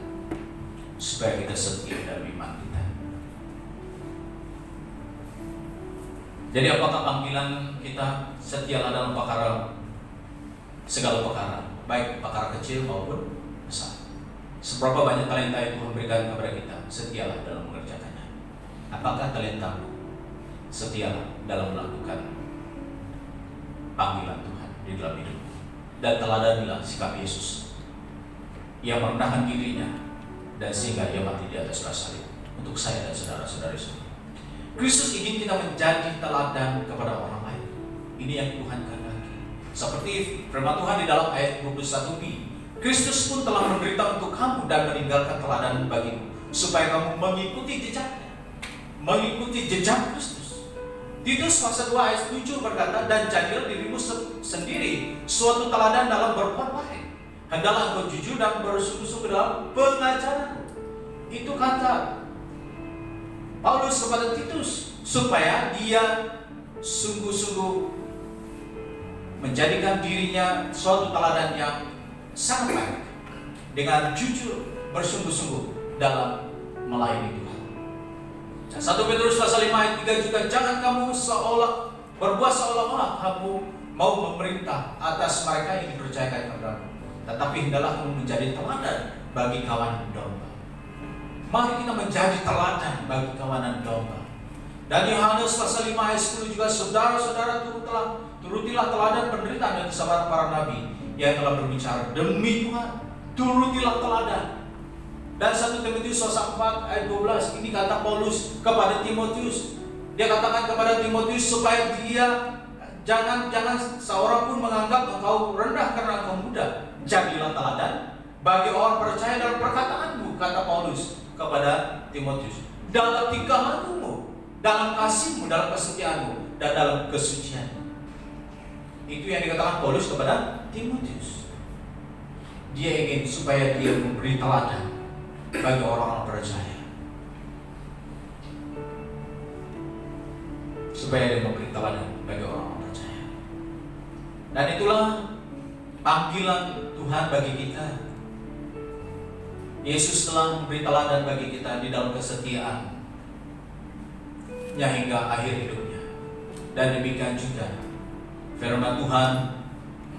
supaya kita setia dalam iman kita. Jadi apakah panggilan kita setialah dalam segala perkara, baik perkara kecil maupun besar. Seberapa banyak talenta yang Tuhan berikan kepada kita, setialah dalam mengerjakannya. Apakah talentamu setialah dalam melakukan panggilan Tuhan di dalam hidupmu? Dan teladanilah sikap Yesus yang merendahkan dirinya dan sehingga ia mati di atas kayu salib untuk saya dan saudara-saudari semua. Kristus ingin kita menjadi teladan kepada orang lain. Ini yang Tuhan kehendaki. Seperti firman Tuhan di dalam ayat 21b, Kristus pun telah menderita untuk kamu dan meninggalkan teladan bagimu, supaya kamu mengikuti jejaknya, mengikuti jejak Kristus. Titus pasal 2 ayat 7 berkata, dan jadilah dirimu sendiri suatu teladan dalam berbuat baik. Hendaklah engkau jujur dan bersungguh-sungguh dalam pengajaran. Itu kata Paulus kepada Titus, supaya dia sungguh-sungguh menjadikan dirinya suatu teladan yang sangat baik, dengan jujur bersungguh-sungguh dalam melayani Tuhan. 1 Petrus pasal 5 ayat 3 juga, jangan kamu berbuat seolah-olah kamu mau memerintah atas mereka yang dipercayakan kepadamu, tetapi hendaklah kamu menjadi teladan bagi kawan domba. Mari kita menjadi teladan bagi kawanan domba. Dan Yohanes pasal 5 ayat 10 juga, saudara-saudara turutilah teladan penderitaan dan kesabaran para nabi yang telah berbicara demi Tuhan. Turutilah teladan. Dan 1 Timotius pasal 4 ayat 12, ini kata Paulus kepada Timotius. Dia katakan kepada Timotius supaya dia jangan seorang pun menganggap engkau rendah karena engkau muda. Jadilah teladan bagi orang percaya dalam perkataanmu, kata Paulus kepada Timotius, dalam tingkah lakumu, dalam kasihmu, dalam kesetiaanmu, dan dalam kesucianmu. Itu yang dikatakan Paulus kepada Timotius. Dia ingin supaya dia memberi teladan bagi orang-orang percaya, supaya dia memberi teladan bagi orang-orang percaya. Dan itulah panggilan Tuhan bagi kita. Yesus telah memberi teladan bagi kita di dalam kesetiaan hingga akhir hidupnya. Dan demikian juga firman Tuhan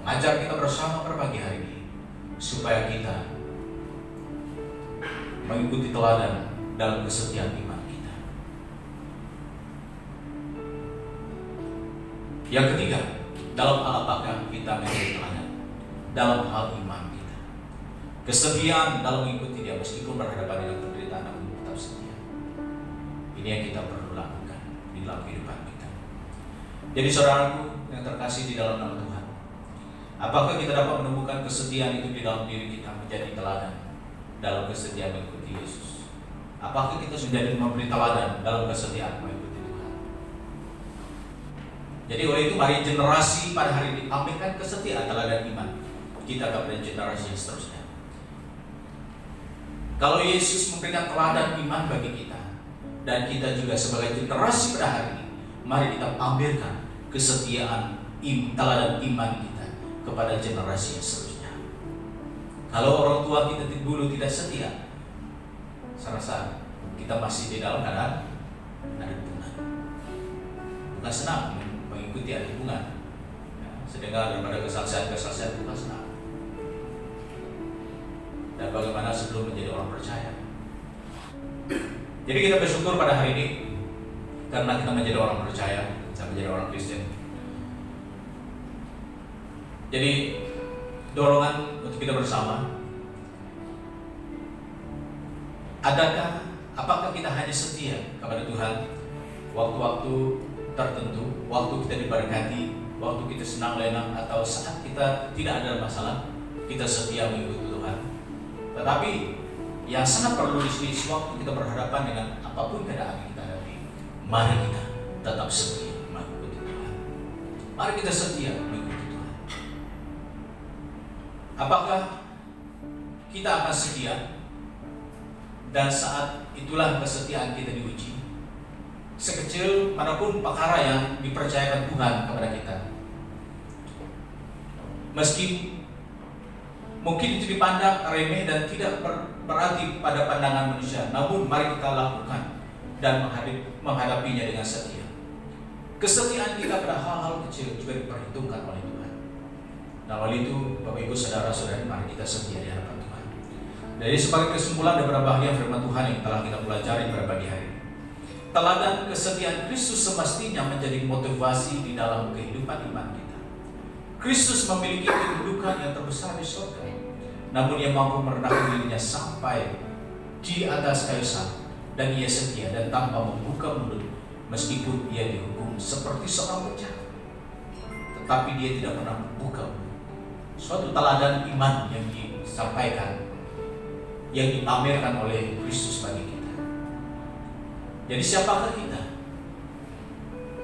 mengajar kita bersama pada pagi hari ini, supaya kita mengikuti teladan dalam kesetiaan iman kita. Yang ketiga, dalam hal apakah kita menjadi teladan? Dalam hal iman kita. Kesetiaan dalam mengikuti Dia meskipun berhadapan dengan penderitaan, namun tetap setia. Ini yang kita perlu lakukan di dalam kehidupan kita. Jadi saudaraku yang terkasih di dalam nama Tuhan, apakah kita dapat menemukan kesetiaan itu di dalam diri kita menjadi teladan dalam kesetiaan mengikuti Yesus? Apakah kita sudah memberi teladan dalam kesetiaan mengikuti Tuhan? Jadi oleh itu mari generasi pada hari ini pamerkan kesetiaan teladan iman kita kepada generasi yang seterusnya. Kalau Yesus memberikan teladan iman bagi kita, dan kita juga sebagai generasi pada hari ini, mari kita pamerkan kesetiaan teladan iman kita kepada generasi yang seterusnya. Kalau orang tua kita dulu tidak setia, saya rasa kita masih di dalam keadaan ada hubungan. Bukan senang mengikuti ada hubungan. Sedengar daripada kesaksian bukan senang. Dan bagaimana sebelum menjadi orang percaya. Jadi kita bersyukur pada hari ini karena kita menjadi orang percaya, kita menjadi orang Kristen. Jadi dorongan untuk kita bersama, apakah kita hanya setia kepada Tuhan waktu-waktu tertentu, waktu kita diberkati, waktu kita senang lenang, atau saat kita tidak ada masalah, kita setia mengikuti Tuhan? Tetapi yang sangat perlu di sini, waktu kita berhadapan dengan apapun keadaan yang kita hadapi, mari kita tetap setia mengikuti Tuhan. Mari kita setia mengikuti Tuhan. Apakah kita akan setia? Dan saat itulah kesetiaan kita diuji. Sekecil manapun perkara yang dipercayakan Tuhan kepada kita, meski mungkin itu dipandang remeh dan tidak berarti pada pandangan manusia, namun mari kita lakukan dan menghadapinya dengan setia. Kesetiaan kita pada hal-hal kecil juga diperhitungkan oleh Tuhan. Dan oleh itu, Bapak Ibu Saudara-saudari, mari kita setia di hadapan Tuhan. Dari sebagai kesimpulan daripada bahagian firman Tuhan yang telah kita pelajari pada pagi hari ini, teladan kesetiaan Kristus semestinya menjadi motivasi di dalam kehidupan iman kita. Kristus memiliki kedudukan yang terbesar di surga, namun Ia mampu merendahkan dirinya sampai di atas kayu salib, dan Ia setia dan tanpa membuka mulut meskipun Ia dihukum seperti seorang penjahat, tetapi Dia tidak pernah membuka mulut. Suatu teladan iman yang disampaikan, yang dipamerkan oleh Kristus bagi kita. Jadi siapakah kita?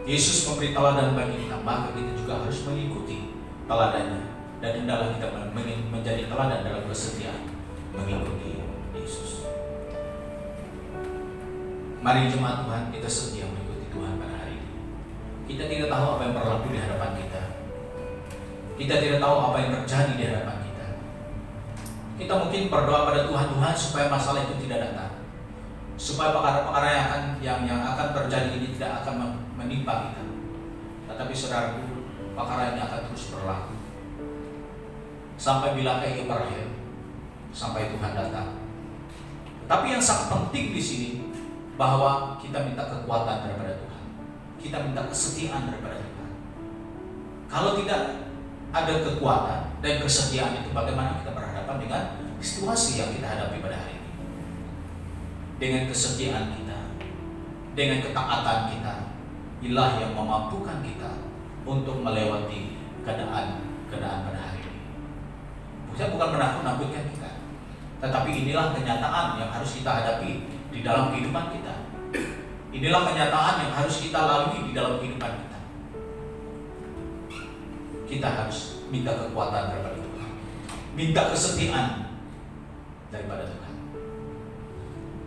Yesus memberi teladan bagi kita, maka kita juga harus mengikuti teladannya, dan hendaklah kita menjadi teladan dalam kesetiaan mengikuti Yesus. Mari jemaat Tuhan, kita setia mengikuti Tuhan pada hari ini. Kita tidak tahu apa yang berlaku di hadapan kita. Kita tidak tahu apa yang terjadi di hadapan kita. Kita mungkin berdoa pada Tuhan supaya masalah itu tidak datang, supaya perkara-perkara yang akan terjadi ini tidak akan menimpa kita. Tetapi saudaraku, perkara ini akan terus berlaku sampai bila ia berakhir, sampai Tuhan datang. Tapi yang sangat penting di sini bahwa kita minta kekuatan daripada Tuhan, kita minta kesetiaan daripada Tuhan. Kalau tidak ada kekuatan dan kesetiaan itu, bagaimana kita berhadapan dengan situasi yang kita hadapi pada hari ini? Dengan kesetiaan kita, dengan ketaatan kita, Ilah yang memampukan kita untuk melewati keadaan pada hari ini. Saya bukan menakut-nakutkan kita, tetapi inilah kenyataan yang harus kita hadapi di dalam kehidupan kita. Inilah kenyataan yang harus kita lalui di dalam kehidupan kita. Kita harus minta kekuatan daripada Tuhan, minta kesetiaan daripada Tuhan.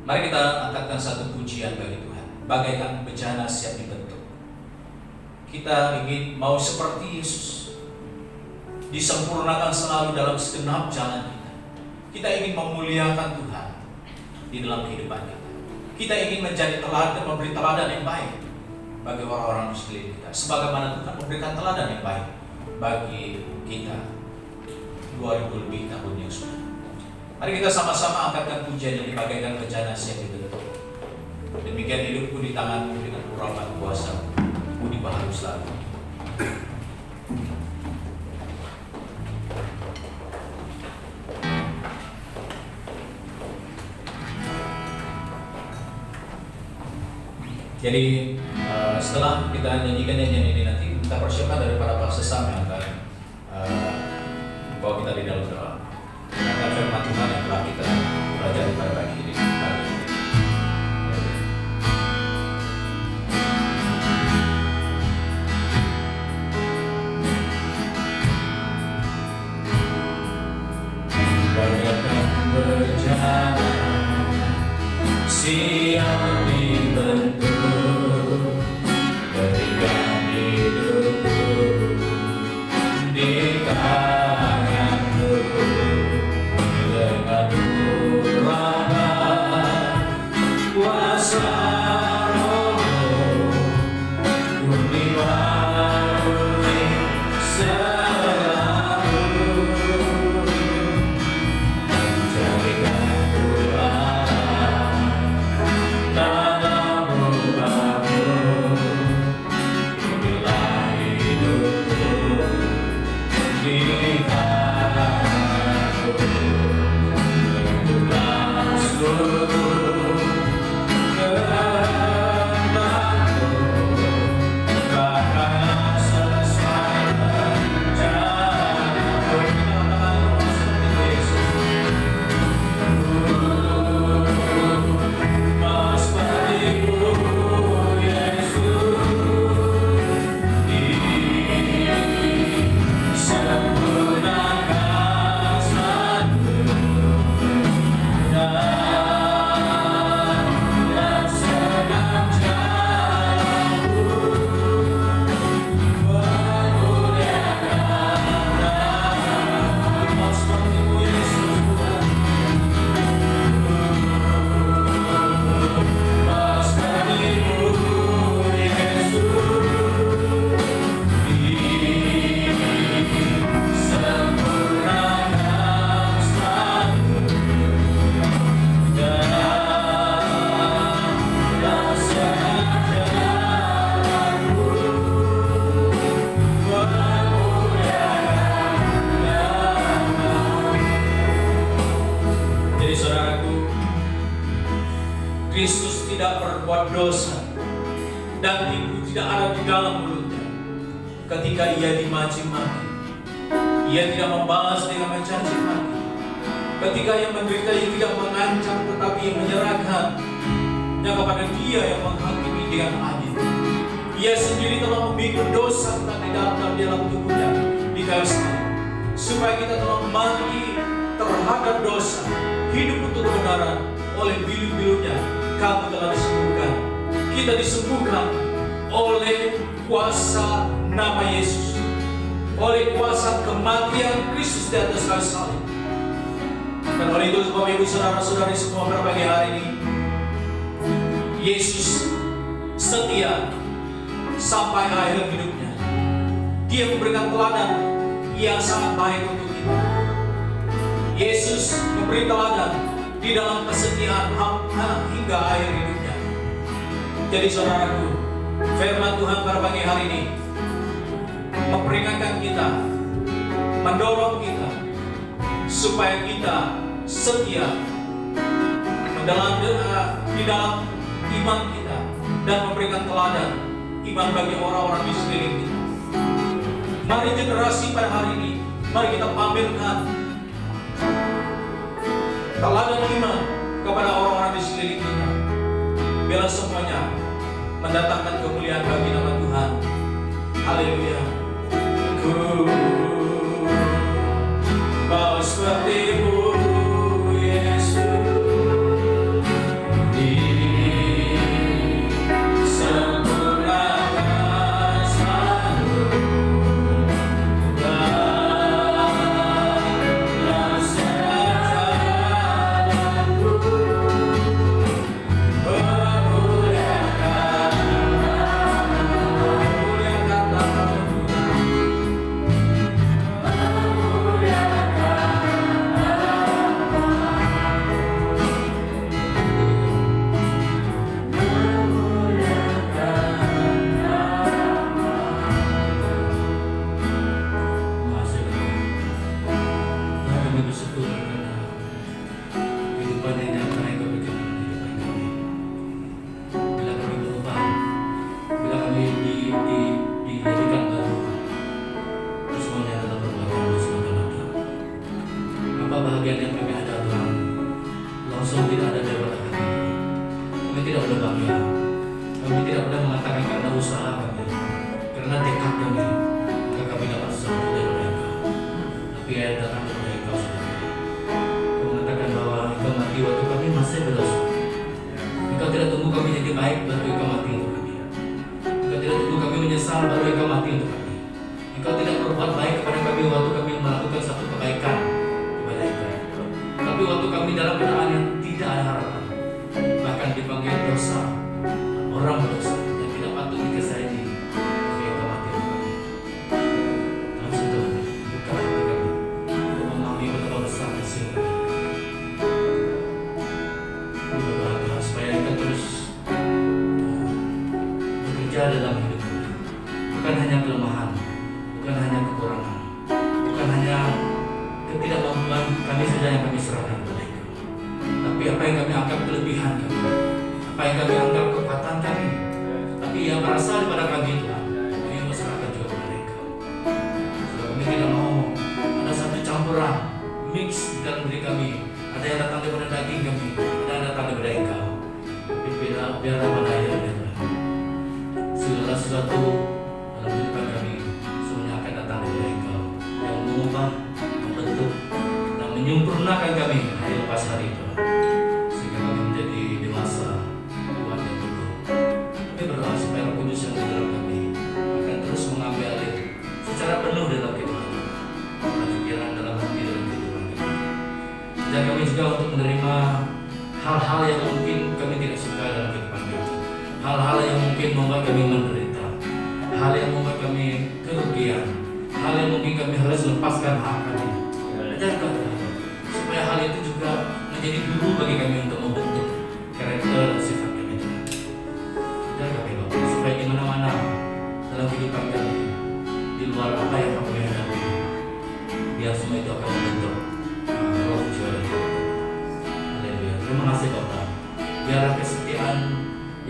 Mari kita angkatkan satu pujian bagi Tuhan, bagaikan bejana siap dibentuk. Kita ingin mau seperti Yesus, disempurnakan selalu dalam segenap jalan kita. Kita ingin memuliakan Tuhan di dalam kehidupan kita. Kita ingin menjadi teladan, memberi teladan yang baik bagi orang-orang di sekeliling kita, sebagaimana Tuhan memberikan teladan yang baik bagi kita 2000 lebih tahun yang sudah. Mari kita sama-sama angkatkan pujian yang bagaikan bejana siap dibentuk. Demikian hidupku di tanganmu dengan urapan kuasa, budi baharu selalu. Jadi setelah kita nyanyikan nyanyian ini, nanti kita persiapkan daripada para sesama yang akan bawa kita di dalam doa. Gunakan firman Tuhan yang telah kita pelajari pada pagi ini. Bagaikan bejana siap dibentuk, berikan hidupku di tanganmu dengan urapan dosa dan tipu tidak ada di dalam mulutnya. Ketika ia dimaci maki, ia tidak membalas dengan mencaci maki. Ketika ia menderita, ia tidak mengancam, tetapi ia menyerahkannya kepada Dia yang menghakimi dengan adil. Ia sendiri telah memikul dosa kita di dalam tubuhnya di kayu salib, supaya kita telah mati terhadap dosa, hidup untuk kebenaran. Oleh bilu-bilunya kamu telah disembuhkan. Kita disembuhkan oleh kuasa nama Yesus, oleh kuasa kematian Kristus di atas kayu salib. Dan oleh itu Bapak Ibu Saudara-saudari semua, pada pagi hari ini Yesus setia sampai akhir hidupnya. Dia memberikan teladan yang sangat baik untuk kita. Yesus memberi teladan di dalam kesetiaan hingga akhir hidupnya. Jadi saudaraku, firman Tuhan pada pagi hari ini memperingatkan kita, mendorong kita supaya kita setia di dalam iman kita dan memberikan teladan iman bagi orang-orang di sekeliling kita. Mari generasi pada hari ini, mari kita pamerkan teladan iman kepada orang-orang di sekeliling kita. Biarlah semuanya mendatangkan kemuliaan bagi nama Tuhan. Haleluya. Ku mau seperti-Mu Yesus.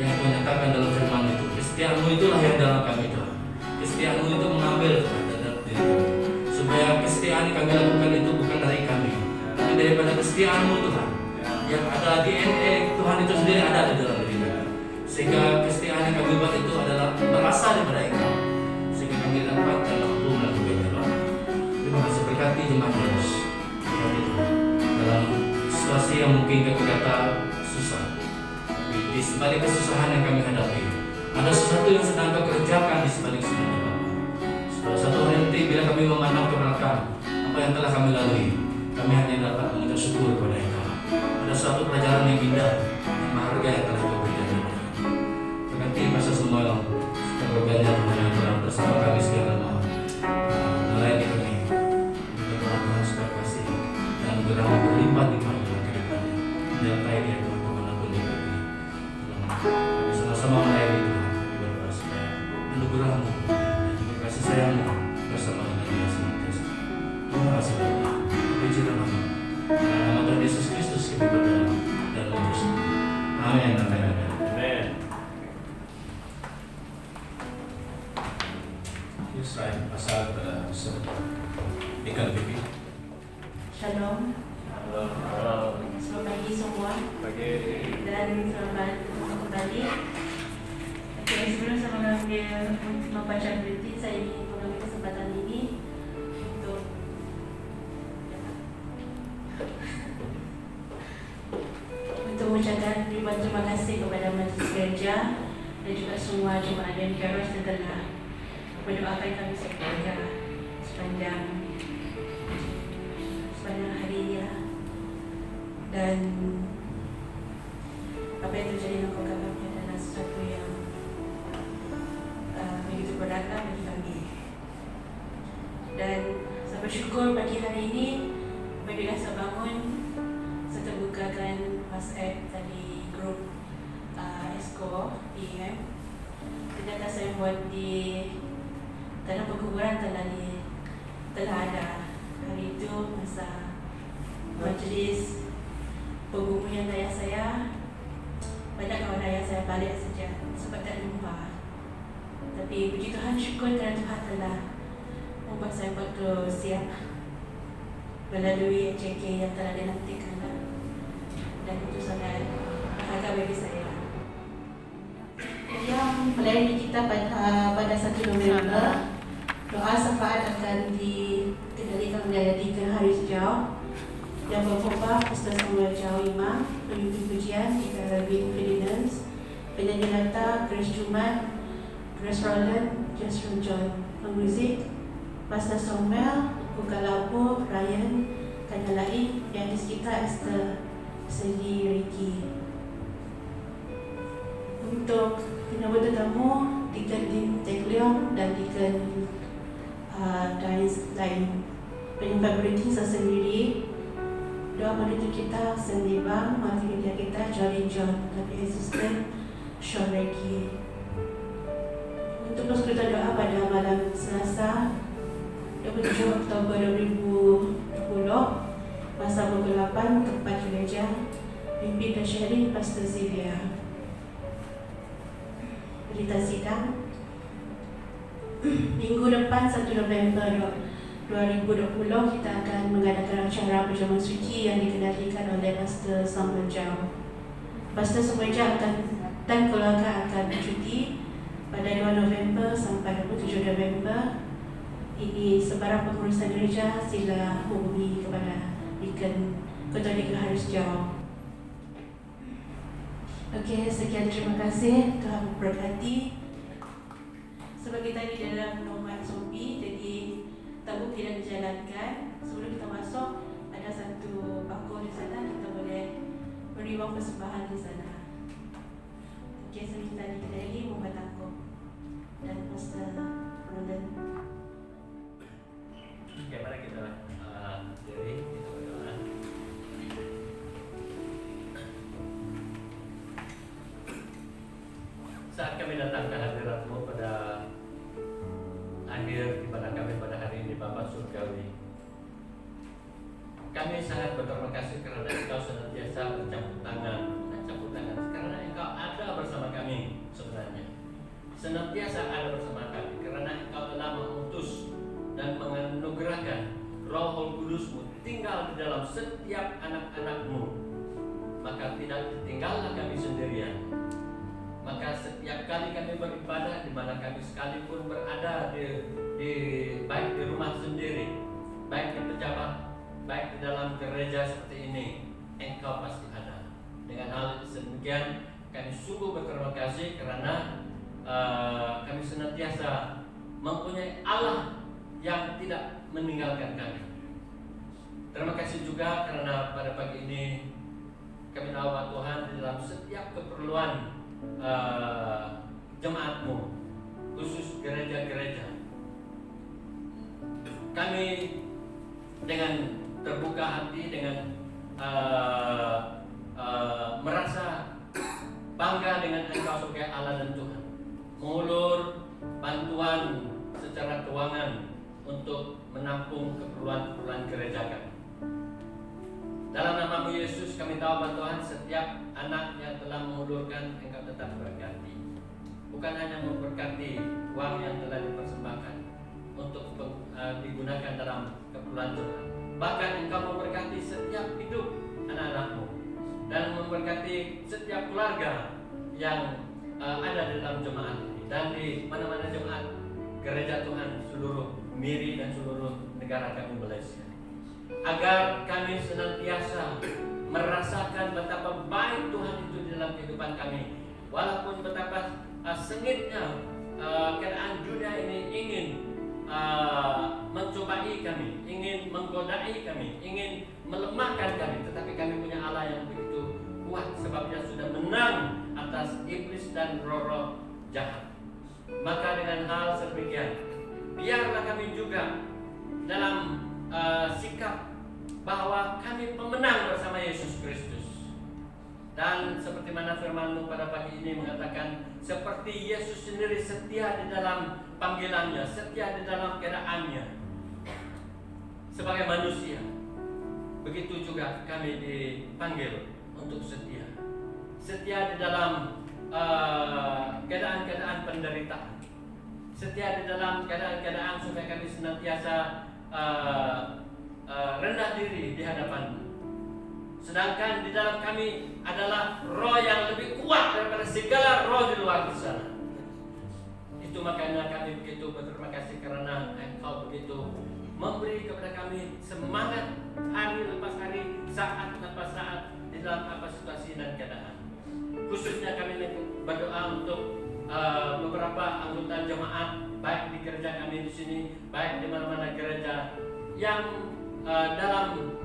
yang Kau nyatakan dalam firman itu. Kesetiaan-Mu itulah yang dalam kami Tuhan. Kesetiaan-Mu itu mengambil Tuhan dalam diri kami, supaya kesetiaan yang kami lakukan itu bukan dari kami, tapi daripada kesetiaan-Mu Tuhan, yang ada DNA Tuhan itu sendiri ada di dalam diri kami, sehingga kesetiaan yang kami buat itu adalah berasal daripada Engkau, sehingga kami dapat dan mampu melakukannya Tuhan. Terima kasih, berkati jemaat Yesus, berkati Tuhan dalam situasi yang mungkin kami kata susah, tapi di sebalik kesusahan yang kami hadapi, ada sesuatu yang sedang Kau kerjakan di sebalik semuanya Bapa. Suatu hari nanti bila kami memandang ke belakang apa yang telah kami lalui, kami hanya dapat mengucap syukur kepada Engkau. Ada suatu pelajaran yang indah, yang berharga yang telah Kau berikan kepada kami. Berkati masa semua keluarganya yang telah bersama kami sekarang melayani kami. Minta Tuhan supaya kasih dan berapa berlimpah-limpah dalam kehidupannya. Menyertai dia Tuhan kemanapun dia pergi. Kami sama-sama melayani Tuhan. Kami berdoa supaya anugerah-Mu dan juga kasih sayang-Mu bersama dengan dia senantiasa. Terima kasih Bapa. Puji nama dalam nama Tuhan Yesus Kristus kami berdoa dan mengutus. Amin. Amin. Amin. Israel pasal kepada Dekan Pipi. Shalom, Halo. selamat pagi semua Pagi. dan selamat kembali. Okay, sebelum saya mengambil membaca berita, saya ingin mengambil kesempatan ini untuk mengucapkan ribuan terima kasih kepada Majlis Gereja dan juga semua jemaat yang Kairos yang telah mendoakan kami sekeluarga sepanjang hari ini lah. Dan apa yang terjadi dalam keluarga kami adalah sesuatu yang begitu berharga bagi kami. Dan saya bersyukur pagi hari ini apabila saya bangun, saya terbukakan WhatsApp dari grup ESCO PM. Ternyata saya buat di tanah perkuburan telah ada hari itu masa majlis pengumuman ayah saya. Banyak kawan ayah saya balik saja sebab tak jumpa. Tapi puji Tuhan, syukur kerana Tuhan telah membuat saya betul siap melalui HK yang telah dinantikan, dan itu sangat berharga bagi saya. Yang melayani kita pada 1 November, doa syafaat akan dikendalikan oleh Dekan Haris Jau, yang berkhotbah Pastor Samuel Jau Imam, pemimpin pujian Dekan Rabin Ferdinand, penyanyi latar Grace Juman, Grace Roland, Jasron John, pemuzik Pastor Samuel, Buka Labu, Ryan, Kanya Lain, yang di sekitar Esther Sedi Ricky. Untuk penyambut tetamu Dekan Din Tek Leong dan Dekan lain penyembah briefing saya sendiri, doa monitor kita Sandy Bang, multimedia kita Jolin John, tapi asisten Sean Ricky. Untuk persekutuan doa pada malam Selasa 27 Oktober 2020, masa pukul 8 tempat gereja, pimpin dan sharing Pastor Zivia. Berita sidang minggu depan 1 November 2020 kita akan mengadakan acara perjamuan suci yang dikendalikan oleh Pastor Samuel Jau. Pastor Samuel Jau dan keluarga akan bercuti pada 2 November sampai 27 November. Ini sebarang pengurusan gereja sila hubungi kepada Ketua Dekan Haris Jau. Okey, sekian, terima kasih. Tuhan memberkati. Sebab kita di dalam nomad zombie, jadi tabuk tidak dijalankan. Sebelum kita masuk, ada satu bangku di sana, kita boleh beri wang persembahan di sana. Okey, saya minta kita lagi membuat tangkup dan Pastor Roland. Bagaimana kita jadi kita berdoa. Saat kami datang ke hadirat-Mu pada akhir ibadah kami pada hari ini, Bapa Surgawi, kami sangat berterima kasih kerana Engkau senantiasa mencabut tangan tangan, karena Engkau ada bersama kami sebenarnya. Senantiasa ada bersama kami, karena Engkau telah mengutus dan menganugerahkan Roh Kudus-Mu tinggal di dalam setiap anak-anak-Mu. Maka tidak tinggallah kami sendirian. Maka setiap kali kami beribadah, di mana kami sekalipun berada baik di rumah sendiri, baik di pejabat, baik di dalam gereja seperti ini, Engkau pasti ada. Dengan hal demikian, kami sungguh berterima kasih karena kami senantiasa mempunyai Allah yang tidak meninggalkan kami. Terima kasih juga karena pada pagi ini kami tahu bahwa Tuhan di dalam setiap keperluan jemaat-Mu, khusus gereja-gereja, kami dengan terbuka hati, dengan merasa bangga dengan Engkau sebagai Allah dan Tuhan, mengulur bantuan secara keuangan untuk menampung keperluan-keperluan gereja kami. Dalam nama-Mu Yesus kami tahu bahwa Tuhan, setiap anak yang telah mengulurkan, Engkau tetap berkati. Bukan hanya memberkati uang yang telah dipersembahkan untuk digunakan dalam keperluan jemaat, bahkan Engkau memberkati setiap hidup anak-anak-Mu dan memberkati setiap keluarga yang ada di dalam jemaat ini dan di mana-mana jemaat gereja Tuhan seluruh Miri dan seluruh negara kami Malaysia, agar kami senantiasa merasakan betapa baik Tuhan itu di dalam kehidupan kami, walaupun betapa sengitnya keadaan dunia ini ingin mencobai kami, ingin menggodai kami, ingin melemahkan kami, tetapi kami punya Allah yang begitu kuat, sebabnya sudah menang atas iblis dan roh-roh jahat. Maka dengan hal sedemikian, biarlah kami juga dalam sikap bahwa kami pemenang bersama Yesus Kristus. Dan seperti mana firman-Mu pada pagi ini mengatakan, seperti Yesus sendiri setia di dalam panggilannya, setia di dalam keadaannya sebagai manusia, begitu juga kami dipanggil untuk setia. Setia di dalam keadaan-keadaan penderitaan, setia di dalam keadaan-keadaan supaya kami senantiasa rendah diri di hadapan-Mu. Sedangkan di dalam kami adalah roh yang lebih kuat daripada segala roh di luar sana. Itu makanya kami begitu berterima kasih karena Engkau begitu memberi kepada kami semangat hari lepas hari, saat lepas saat di dalam apa situasi dan keadaan. Khususnya kami berdoa untuk beberapa anggota jemaat, baik di gereja kami di sini, baik di mana-mana gereja yang dalam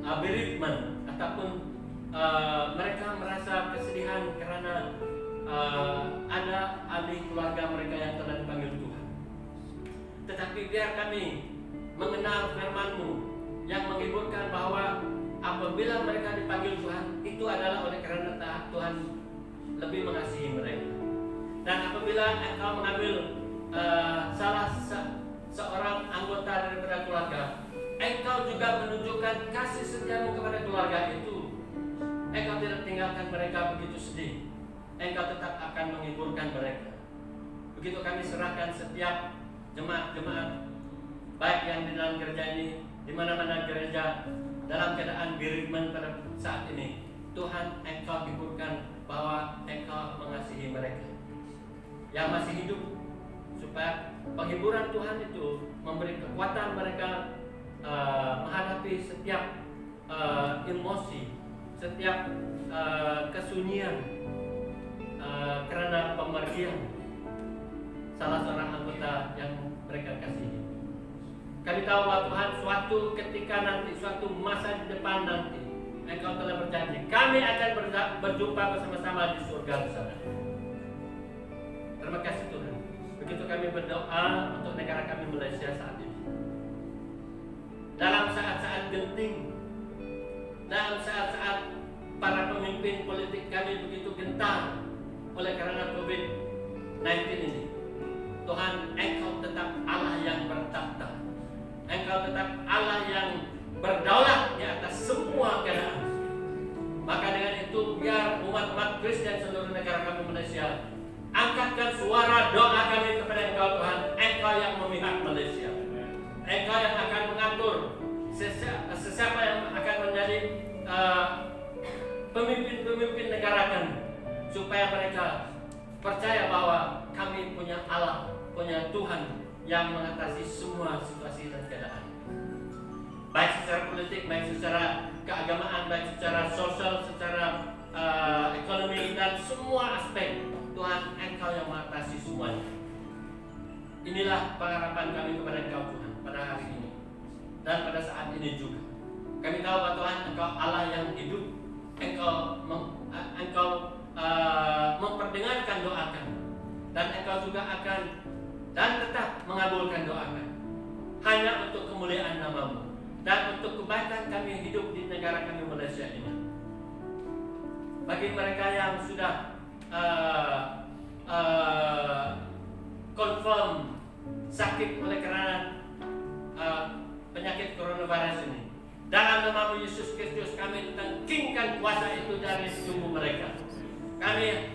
bereavement ataupun mereka merasa kesedihan karena ada ahli keluarga mereka yang telah dipanggil Tuhan. Tetapi biar kami mengenal firman-Mu yang menghiburkan bahwa apabila mereka dipanggil Tuhan, itu adalah oleh karena Tuhan lebih mengasihi mereka. Dan apabila Engkau mengambil salah seorang anggota daripada keluarga, Engkau juga menunjukkan kasih setia-Mu kepada keluarga itu. Engkau tidak tinggalkan mereka begitu sedih. Engkau tetap akan menghiburkan mereka. Begitu kami serahkan setiap jemaat-jemaat, baik yang di dalam gereja ini, di mana-mana gereja dalam keadaan bereavement pada saat ini, Tuhan, Engkau hiburkan bahwa Engkau mengasihi mereka yang masih hidup, supaya penghiburan Tuhan itu memberi kekuatan mereka menghadapi setiap emosi, setiap kesunyian karena pemergian salah seorang anggota yang mereka kasihi. Kami tahu bahwa Tuhan suatu ketika nanti, suatu masa di depan nanti, Engkau telah berjanji kami akan berjumpa bersama-sama di surga di sana. Terima kasih Tuhan. Begitu kami berdoa untuk negara kami Malaysia saat ini. Dalam saat-saat genting, dalam saat-saat para pemimpin politik kami begitu gentar oleh karena COVID-19 ini, Tuhan, Engkau tetap Allah yang bertakhta. Engkau tetap Allah yang berdaulat di atas semua keadaan. Maka dengan itu umat Kristen seluruh negara kami Malaysia, angkatkan suara doa kami kepada Engkau Tuhan. Engkau yang memihak Malaysia, Engkau yang akan mengatur sesiapa yang akan menjadi pemimpin negara kami, supaya mereka percaya bahwa kami punya Allah, punya Tuhan yang mengatasi semua situasi dan keadaan, baik secara politik, baik secara keagamaan, baik secara sosial, secara ekonomi, dan semua aspek. Tuhan, Engkau yang mengatasi semuanya. Inilah pengharapan kami kepada Engkau Tuhan pada hari ini dan pada saat ini juga. Kami tahu bahwa Tuhan, Engkau Allah yang hidup. Engkau memperdengarkan doa kami, dan Engkau juga akan dan tetap mengabulkan doa kami, hanya untuk kemuliaan nama-Mu dan untuk kebaikan kami hidup di negara kami Malaysia ini. Bagi mereka yang sudah confirm sakit oleh karena penyakit coronavirus ini, dalam nama Yesus Kristus kami tengkingkan kuasa itu dari tubuh mereka. Kami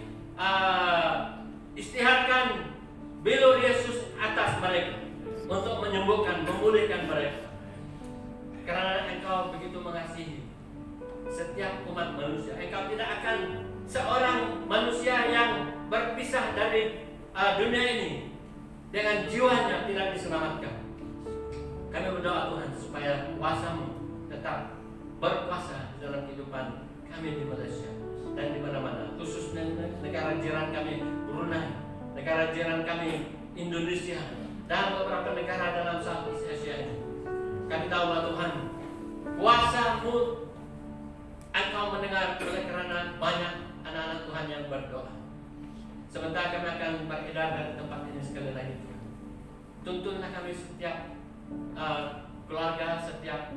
istiharkan bilur Yesus atas mereka untuk menyembuhkan, memulihkan mereka. Karena Engkau begitu mengasihi setiap umat manusia. Engkau tidak akan seorang manusia yang berpisah dari dunia ini dengan jiwanya tidak diselamatkan. Kami berdoa Tuhan supaya kuasa-Mu tetap berkuasa dalam kehidupan kami di Malaysia dan di mana-mana, khususnya negara jiran kami Brunei, negara jiran kami Indonesia, dan beberapa negara dalam Southeast Asia ini. Kami tahu bahwa Tuhan, kuasa-Mu Engkau mendengar oleh karena banyak anak-anak Tuhan yang berdoa. Sementara kami akan beredar dari tempat ini sekali lagi, Tuhan, tuntunlah kami setiap keluarga, setiap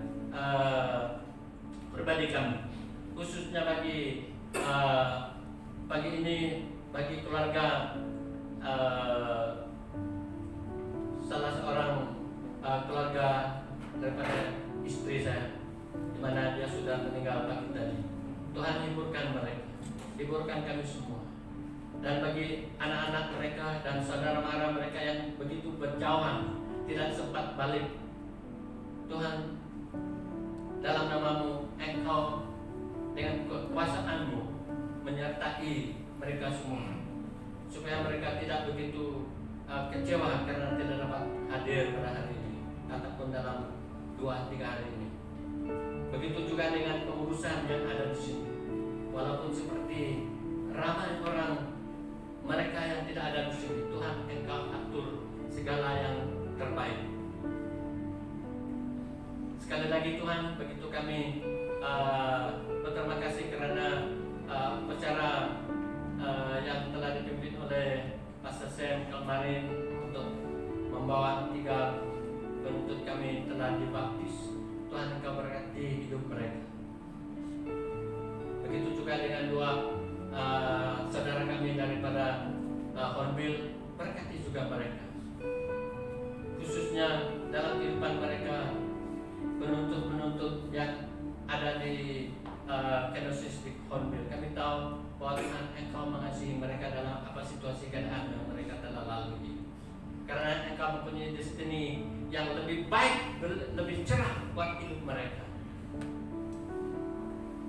pribadi kami, khususnya bagi keluarga salah seorang keluarga daripada istri saya, di mana dia sudah meninggal pagi tadi. Tuhan, hiburkan mereka, hiburkan kami semua. Dan bagi anak-anak mereka dan saudara mara mereka yang begitu berjauhan, tidak sempat balik, Tuhan, dalam nama-Mu, Engkau dengan kekuasaan-Mu menyertai mereka semua, supaya mereka tidak begitu kecewa karena tidak dapat hadir pada hari ini ataupun dalam 2-3 hari ini. Begitu juga dengan pengurusan yang ada di sini. Walaupun seperti ramai orang mereka yang tidak ada di sini, Tuhan, Engkau atur segala yang terbaik. Sekali lagi Tuhan, begitu kami berterima kasih karena upacara yang telah dipimpin oleh Pastor Sam kemarin untuk membawa 3 penuntut kami telah dibaptis. Tuhan, Engkau berkati hidup mereka. Begitu juga dengan 2 saudara kami daripada Hornbill, berkati juga mereka, khususnya dalam kehidupan mereka, penuntut-penuntut yang ada di Kenosis di Hornbill. Kami tahu bahwa Tuhan, Engkau mengasihi mereka dalam apa situasi keadaan yang mereka telah lalui, karena Engkau mempunyai destiny yang lebih baik, lebih cerah buat hidup mereka.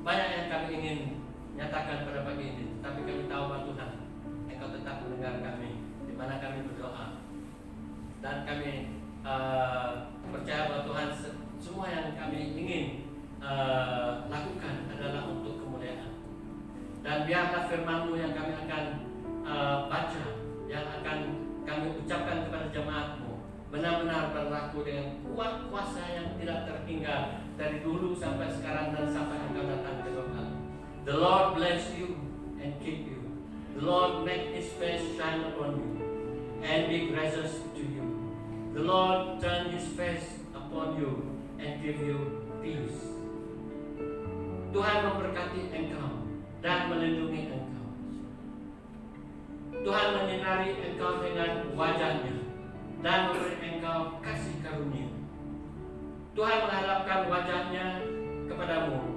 Banyak yang kami ingin nyatakan pada pagi ini, tapi kami tahu bahwa Tuhan, Engkau tetap mendengar kami di mana kami berdoa, dan kami percaya bahwa Tuhan, semua yang kami ingin lakukan adalah untuk kemuliaan. Dan biarlah firman-Mu yang kami akan baca, yang akan kami ucapkan kepada jemaat-Mu, benar-benar berlaku dengan kuat kuasa yang tidak terhingga dari dulu sampai sekarang dan sampai Engkau datang kedua kali. The Lord bless you and keep you. The Lord make His face shine upon you and be gracious to you. The Lord turn His face upon you and give you peace. Tuhan memberkati engkau dan melindungi engkau. Tuhan menyinari engkau dengan wajah-Nya dan memberi engkau kasih karunia. Tuhan mengharapkan wajah-Nya kepadamu